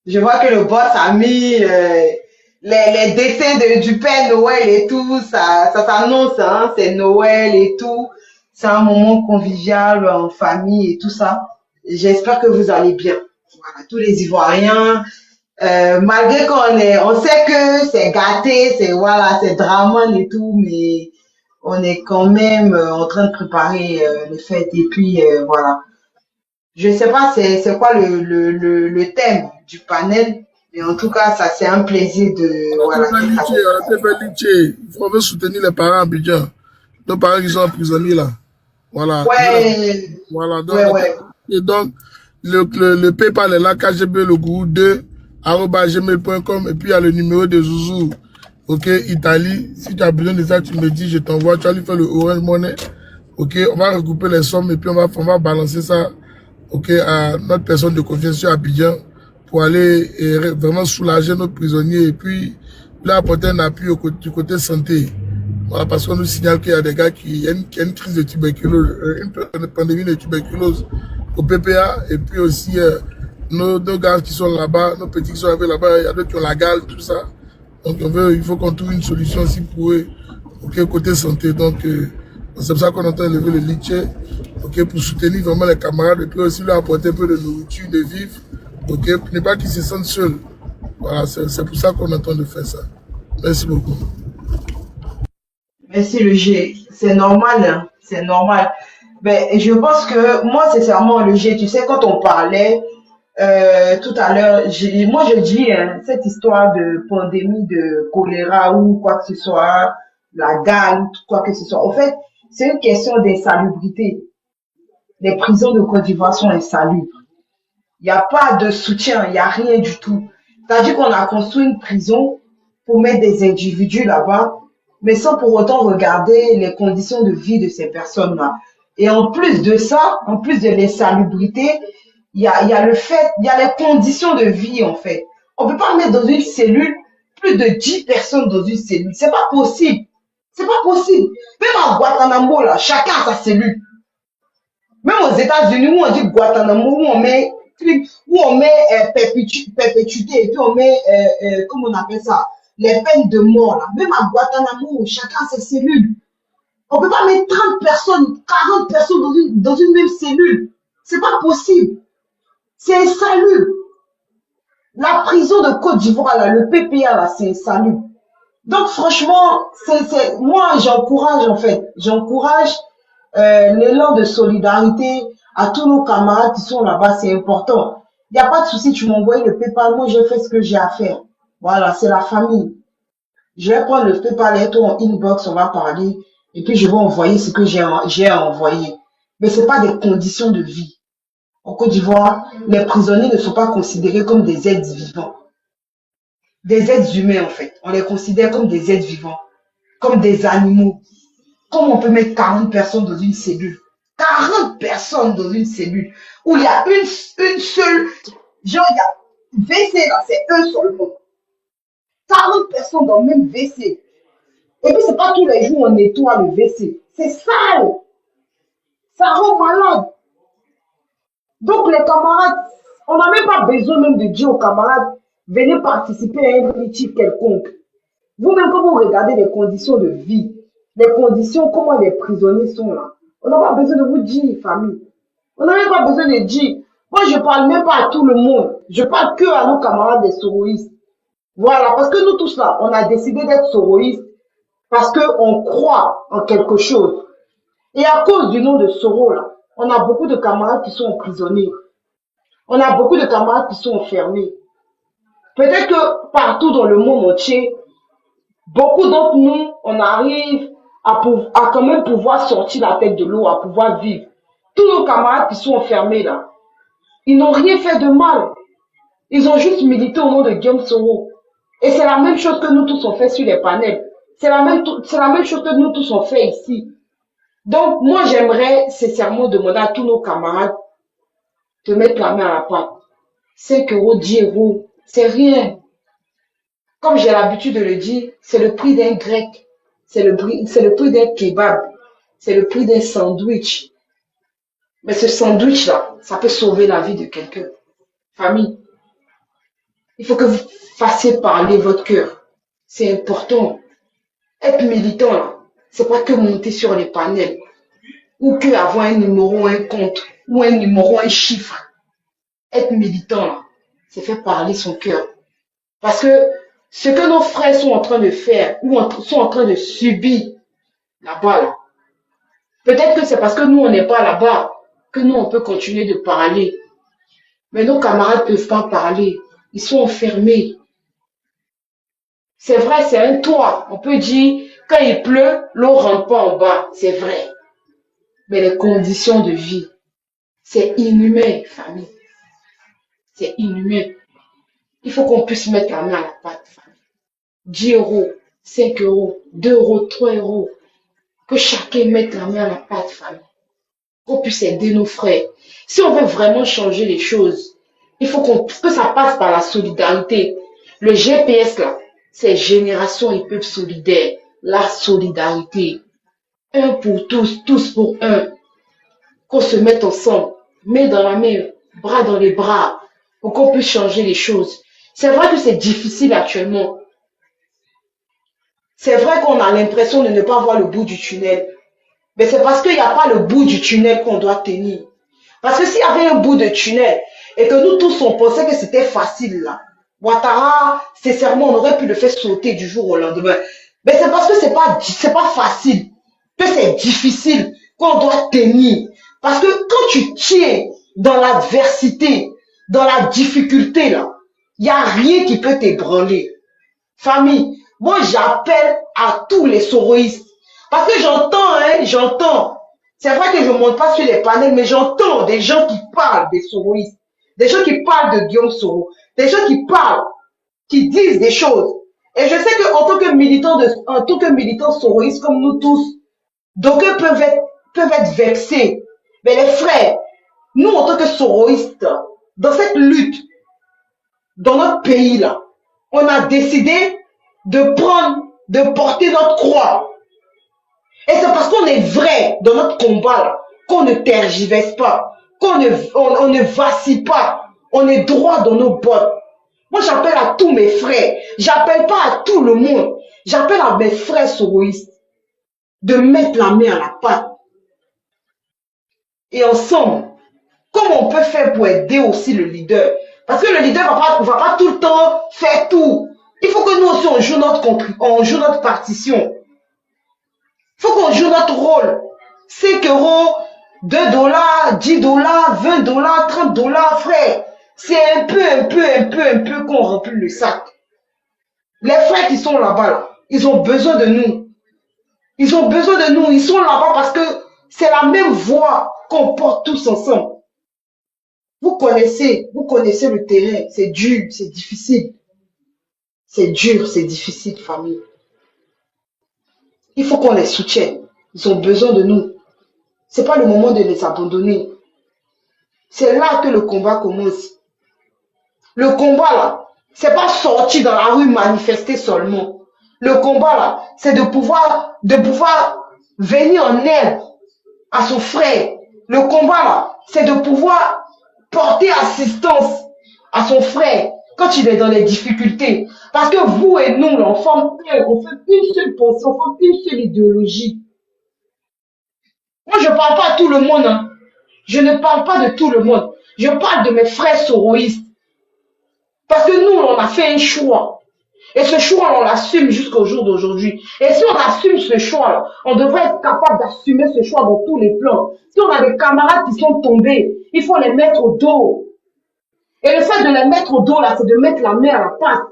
G: Je vois que le boss a mis les dessins du Père Noël et tout, ça s'annonce, hein, c'est Noël et tout. C'est un moment convivial en famille et tout ça. J'espère que vous allez bien. Voilà, tous les Ivoiriens, malgré on sait que c'est gâté, voilà, c'est Draman et tout, mais on est quand même en train de préparer les fêtes et puis voilà. Je sais pas c'est quoi le thème du panel, mais en tout cas, ça c'est un plaisir de voilà.
F: On veut soutenir les parents à Abidjan. Nos parents qui sont emprisonnés là. Voilà.
G: Ouais.
F: Voilà. Donc,
G: Ouais.
F: et donc le PayPal est là, KGB le gourou 2 @gmail.com, et puis il y a le numéro de Zouzou. Ok, Italie. Si tu as besoin de ça, tu me dis, je t'envoie. Tu vas lui faire le Orange Money. Ok, on va regrouper les sommes et puis on va balancer ça, ok, à notre personne de confiance sur Abidjan pour aller vraiment soulager nos prisonniers et puis leur apporter un appui du côté santé. Voilà, parce qu'on nous signale qu'il y a des gars il y a une crise de tuberculose, une pandémie de tuberculose au PPA, et puis aussi nos gars qui sont là-bas, nos petits qui sont arrivés là-bas, il y a d'autres qui ont la gale, tout ça. Donc il faut qu'on trouve une solution aussi pour eux, ok, côté santé. Donc c'est pour ça qu'on entend lever le litché, ok, pour soutenir vraiment les camarades et puis aussi leur apporter un peu de nourriture, de vivre, ok, pour ne pas qu'ils se sentent seuls. Voilà, c'est pour ça qu'on entend de faire ça. Merci beaucoup.
G: Merci le G. C'est normal, hein, c'est normal. Mais je pense que moi, sincèrement, le G, tu sais, quand on parlait tout à l'heure, moi je dis, hein, cette histoire de pandémie de choléra ou quoi que ce soit, la gale, quoi que ce soit, en fait, c'est une question d'insalubrité. Les prisons de Côte d'Ivoire sont insalubres. Il n'y a pas de soutien, il n'y a rien du tout. C'est-à-dire qu'on a construit une prison pour mettre des individus là-bas, mais sans pour autant regarder les conditions de vie de ces personnes-là. Et en plus de ça, en plus de l'insalubrité, il y a les conditions de vie, en fait. On peut pas mettre dans une cellule plus de 10 personnes dans une cellule. C'est pas possible. C'est pas possible. Même à Guantanamo, là, chacun a sa cellule. Même aux États-Unis, où on dit Guantanamo, où on met perpétuité, et puis on met, comment on appelle ça, les peines de mort, là. Même à Guantanamo, chacun a ses cellules. On peut pas mettre 30 personnes, 40 personnes dans une même cellule. C'est pas possible. C'est insalubre. La prison de Côte d'Ivoire, là, le PPA, là, c'est insalubre. Donc, franchement, moi, j'encourage, en fait, l'élan de solidarité à tous nos camarades qui sont là-bas, c'est important. Il n'y a pas de souci, tu m'envoies le PayPal, moi, je fais ce que j'ai à faire. Voilà, c'est la famille. Je vais prendre le PayPal et toi en inbox, on va parler, et puis je vais envoyer ce que j'ai à envoyer. Mais c'est pas des conditions de vie. En Côte d'Ivoire, les prisonniers ne sont pas considérés comme des êtres vivants. Des êtres humains, en fait. On les considère comme des êtres vivants, comme des animaux. Comment on peut mettre 40 personnes dans une cellule? 40 personnes dans une cellule où il y a une seule, genre il y a WC là, c'est un seulement. 40 personnes dans le même WC. Et puis c'est pas tous les jours on nettoie le WC. C'est sale. Ça rend malade. Donc les camarades, on n'a même pas besoin même de dire aux camarades, venez participer à un meeting quelconque. Vous-même, quand vous regardez les conditions de vie, les conditions, comment les prisonniers sont là, on n'a pas besoin de vous dire, famille. On n'a même pas besoin de dire. Moi, je parle même pas à tout le monde. Je parle que à nos camarades des soroïstes. Voilà, parce que nous tous là, on a décidé d'être soroïstes parce qu'on croit en quelque chose. Et à cause du nom de Soro, là, on a beaucoup de camarades qui sont emprisonnés. On a beaucoup de camarades qui sont enfermés. Peut-être que partout dans le monde entier, beaucoup d'entre nous, on arrive à quand même pouvoir sortir la tête de l'eau, à pouvoir vivre. Tous nos camarades qui sont enfermés là, ils n'ont rien fait de mal. Ils ont juste milité au nom de Guillaume Soro. Et c'est la même chose que nous tous on fait sur les panels. C'est la même chose que nous tous on fait ici. Donc, moi, j'aimerais sincèrement demander à tous nos camarades de mettre la main à la pâte. 5 euros, 10 euros, c'est rien. Comme j'ai l'habitude de le dire, c'est le prix d'un grec. C'est le prix d'un kebab. C'est le prix d'un sandwich. Mais ce sandwich-là, ça peut sauver la vie de quelqu'un. Famille, il faut que vous fassiez parler votre cœur. C'est important. Être militant, là, c'est pas que monter sur les panels. Ou que avoir un numéro, un compte, ou un numéro, un chiffre. Être militant, là, c'est faire parler son cœur. Parce que ce que nos frères sont en train de faire, ou sont en train de subir là-bas, là, peut-être que c'est parce que nous, on n'est pas là-bas, que nous, on peut continuer de parler. Mais nos camarades ne peuvent pas parler. Ils sont enfermés. C'est vrai, c'est un toit. On peut dire, quand il pleut, l'eau ne rentre pas en bas. C'est vrai. Mais les conditions de vie, c'est inhumain, famille. C'est inhumain. Il faut qu'on puisse mettre la main à la pâte, famille. 10 euros, 5 euros, 2 euros, 3 euros. Que chacun mette la main à la pâte, famille. Qu'on puisse aider nos frères. Si on veut vraiment changer les choses, il faut que ça passe par la solidarité. Le GPS, là, c'est Génération et Peuple Solidaire. La solidarité. Un pour tous, tous pour un. Qu'on se mette ensemble, main dans la main, bras dans les bras, pour qu'on puisse changer les choses. C'est vrai que c'est difficile actuellement. C'est vrai qu'on a l'impression de ne pas voir le bout du tunnel. Mais c'est parce qu'il n'y a pas le bout du tunnel qu'on doit tenir. Parce que s'il y avait un bout de tunnel, et que nous tous on pensait que c'était facile là, Ouattara, sincèrement, on aurait pu le faire sauter du jour au lendemain. Mais c'est parce que c'est pas facile, que c'est difficile, qu'on doit tenir. Parce que quand tu tiens dans l'adversité, dans la difficulté là, il n'y a rien qui peut t'ébranler. Famille, moi j'appelle à tous les soroïstes. Parce que j'entends. C'est vrai que je ne monte pas sur les panels, mais j'entends des gens qui parlent des soroïstes. Des gens qui parlent de Guillaume Soro. Des gens qui parlent, qui disent des choses. Et je sais qu'en tant que militants soroïstes comme nous tous, d'aucuns peuvent être vexés. Mais les frères, nous en tant que soroïstes, dans cette lutte, dans notre pays là, on a décidé de porter notre croix. Et c'est parce qu'on est vrai dans notre combat là, qu'on ne tergiverse pas, on ne vacille pas, on est droit dans nos bottes. Moi j'appelle à tous mes frères, j'appelle pas à tout le monde, j'appelle à mes frères soroïstes de mettre la main à la pâte. Et ensemble, comment on peut faire pour aider aussi le leader? Parce que le leader va pas tout le temps faire tout. Il faut que nous aussi on joue notre partition. Il faut qu'on joue notre rôle. 5 euros, 2 $, 10 $, 20 $, 30 $, frère. C'est un peu qu'on remplit le sac. Les frères qui sont là-bas, là, ils ont besoin de nous. Ils ont besoin de nous. Ils sont là-bas parce que c'est la même voix qu'on porte tous ensemble. Vous connaissez le terrain. C'est dur, c'est difficile. C'est dur, c'est difficile, famille. Il faut qu'on les soutienne. Ils ont besoin de nous. C'est pas le moment de les abandonner. C'est là que le combat commence. Le combat là, c'est pas sortir dans la rue manifester seulement. Le combat là, c'est de pouvoir venir en aide à son frère. Le combat là, c'est de pouvoir porter assistance à son frère. quand il est dans les difficultés. Parce que vous et nous, là, on fait une seule pensée, on forme une seule idéologie. Moi, je parle pas à tout le monde, hein. Je ne parle pas de tout le monde. Je parle de mes frères soroïstes. Parce que nous, on a fait un choix. Et ce choix, on l'assume jusqu'au jour d'aujourd'hui. Et si on assume ce choix, on devrait être capable d'assumer ce choix dans tous les plans. Si on a des camarades qui sont tombés, il faut les mettre au dos. Et le fait de les mettre au dos, là, c'est de mettre la main à la pâte.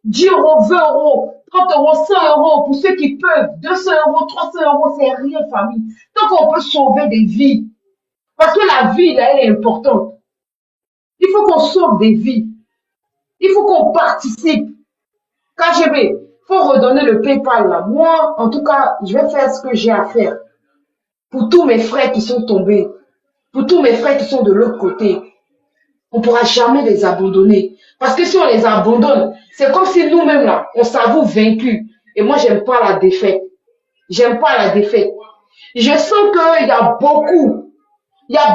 G: 10 euros, 20 euros, 30 euros, 100 euros, pour ceux qui peuvent, 200 euros, 300 euros, c'est rien, famille. Tant qu'on peut sauver des vies. Parce que la vie, là, elle est importante. Il faut qu'on sauve des vies. Il faut qu'on participe. KGB, il faut redonner le PayPal, là. Moi, en tout cas, je vais faire ce que j'ai à faire. Pour tous mes frères qui sont tombés. Pour tous mes frères qui sont de l'autre côté. On ne pourra jamais les abandonner. Parce que si on les abandonne, c'est comme si nous-mêmes, là, on s'avoue vaincus. Et moi, j'aime pas la défaite. J'aime pas la défaite. Je sens qu'il y a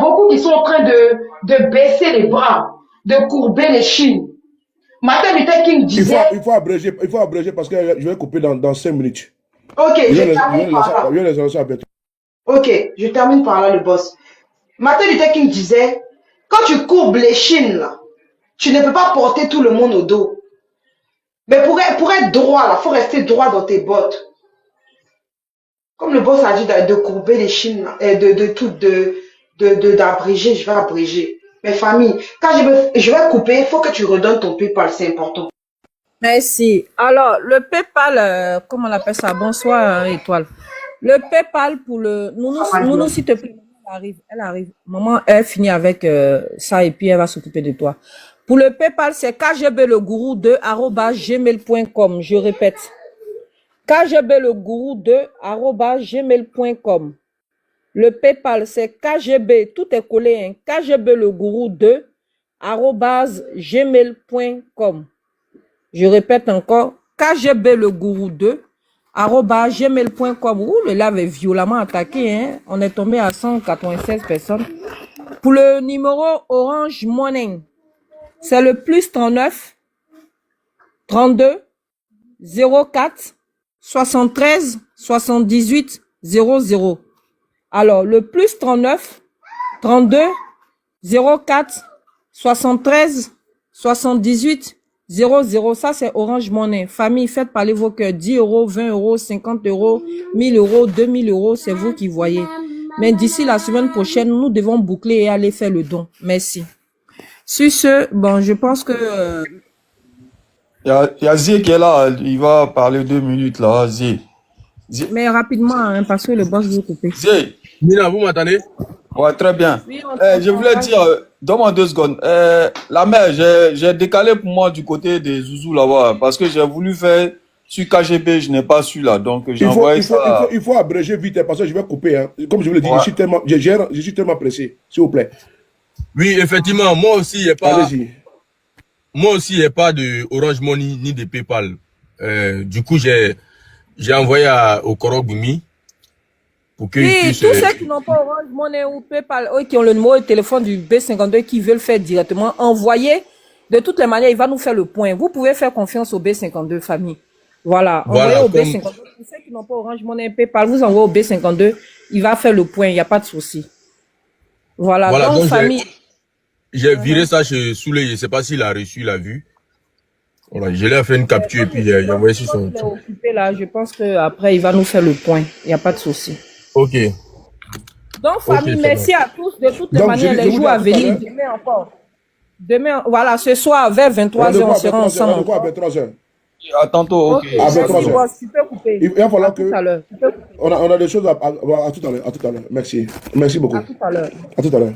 G: beaucoup qui sont en train de baisser les bras, de courber les chines. Martin Luther King disait...
A: Il faut abréger parce que je vais couper dans 5 minutes.
G: Ok, je termine par là.
A: Je vais les annoncer à bientôt.
G: Ok, je termine par là, le boss. Martin Luther King disait, quand tu courbes les chines, là, tu ne peux pas porter tout le monde au dos. Mais pour être droit, là, faut rester droit dans tes bottes. Comme le boss a dit de courber les chines, d'abréger, je vais abréger. Mais famille, quand je vais couper, il faut que tu redonnes ton PayPal, c'est important.
D: Merci. Alors, le PayPal, comment on appelle ça? Bonsoir, Étoile. Le PayPal pour le... Nounou, s'il te plaît, elle arrive. Maman, elle finit avec ça et puis elle va s'occuper de toi. Pour le PayPal, c'est kgblegourou2@gmail.com. Je répète. kgblegourou2@gmail.com. Le PayPal, c'est KGB, tout est collé, hein, kgblegourou2@gmail.com. Je répète encore, kgblegourou2@gmail.com. Ouh, le live est violemment attaqué, hein. On est tombé à 196 personnes. Pour le numéro Orange Money, c'est le +39 32 04 73 78 00. Alors, le +39 32 04 73 78 00. Ça, c'est Orange Money. Famille, faites parler vos cœurs. 10 euros, 20 euros, 50 euros, 1000 euros, 2000 euros. C'est vous qui voyez. Mais d'ici la semaine prochaine, nous devons boucler et aller faire le don. Merci. Sur ce, bon, je pense que...
E: Il y a Zé qui est là. Il va parler 2 minutes là. Zé.
D: Mais rapidement, hein, parce que le boss veut couper.
E: Zé.
H: Nina, vous m'entendez?
E: Ouais, très bien.
D: Oui,
E: Je voulais dire, donne-moi 2 secondes. La mère, j'ai décalé pour moi du côté des Zouzous là-bas parce que j'ai voulu faire sur KGB, je n'ai pas su là. Donc j'ai envoyé ça.
A: Il faut abréger vite parce que je vais couper. Hein. Comme je vous l'ai dit,
E: Ouais.
A: je suis tellement pressé. S'il vous plaît.
H: Oui, effectivement, moi aussi, il n'y a pas.
A: Allez-y.
H: Moi aussi, il n'y a pas de Orange Money ni de PayPal. Du coup, j'ai envoyé au Korogumi pour qu'ils
D: Oui,
H: puissent...
D: tous ceux qui n'ont pas Orange Money ou PayPal, eux qui ont le numéro de téléphone du B52 qui veulent faire directement, envoyez. De toutes les manières, il va nous faire le point. Vous pouvez faire confiance au B52, famille. Voilà, envoyez au B52. Pour ceux qui n'ont pas Orange Money et PayPal, vous envoyez au B52, il va faire le point, il n'y a pas de souci. Voilà, donc famille...
H: J'ai viré ça chez Souley, je ne sais pas s'il a reçu, il a vu. Voilà, je lui ai fait une capture et puis j'ai envoyé sur son...
D: Il est occupé là, je pense qu'après il va nous faire le point, il n'y a pas de souci.
H: Ok.
D: Donc famille, merci à tous. De toutes les manières, les jours à venir, demain encore. Demain, voilà, ce soir vers 23h, on sera ensemble.
A: À 23h.
E: À tantôt, ok.
A: À 23h.
D: Tu peux couper.
A: Il va falloir que...
D: Tout à l'heure.
A: On a des choses à tout à l'heure. Merci. Merci beaucoup.
D: À tout à l'heure.
A: À tout à l'heure.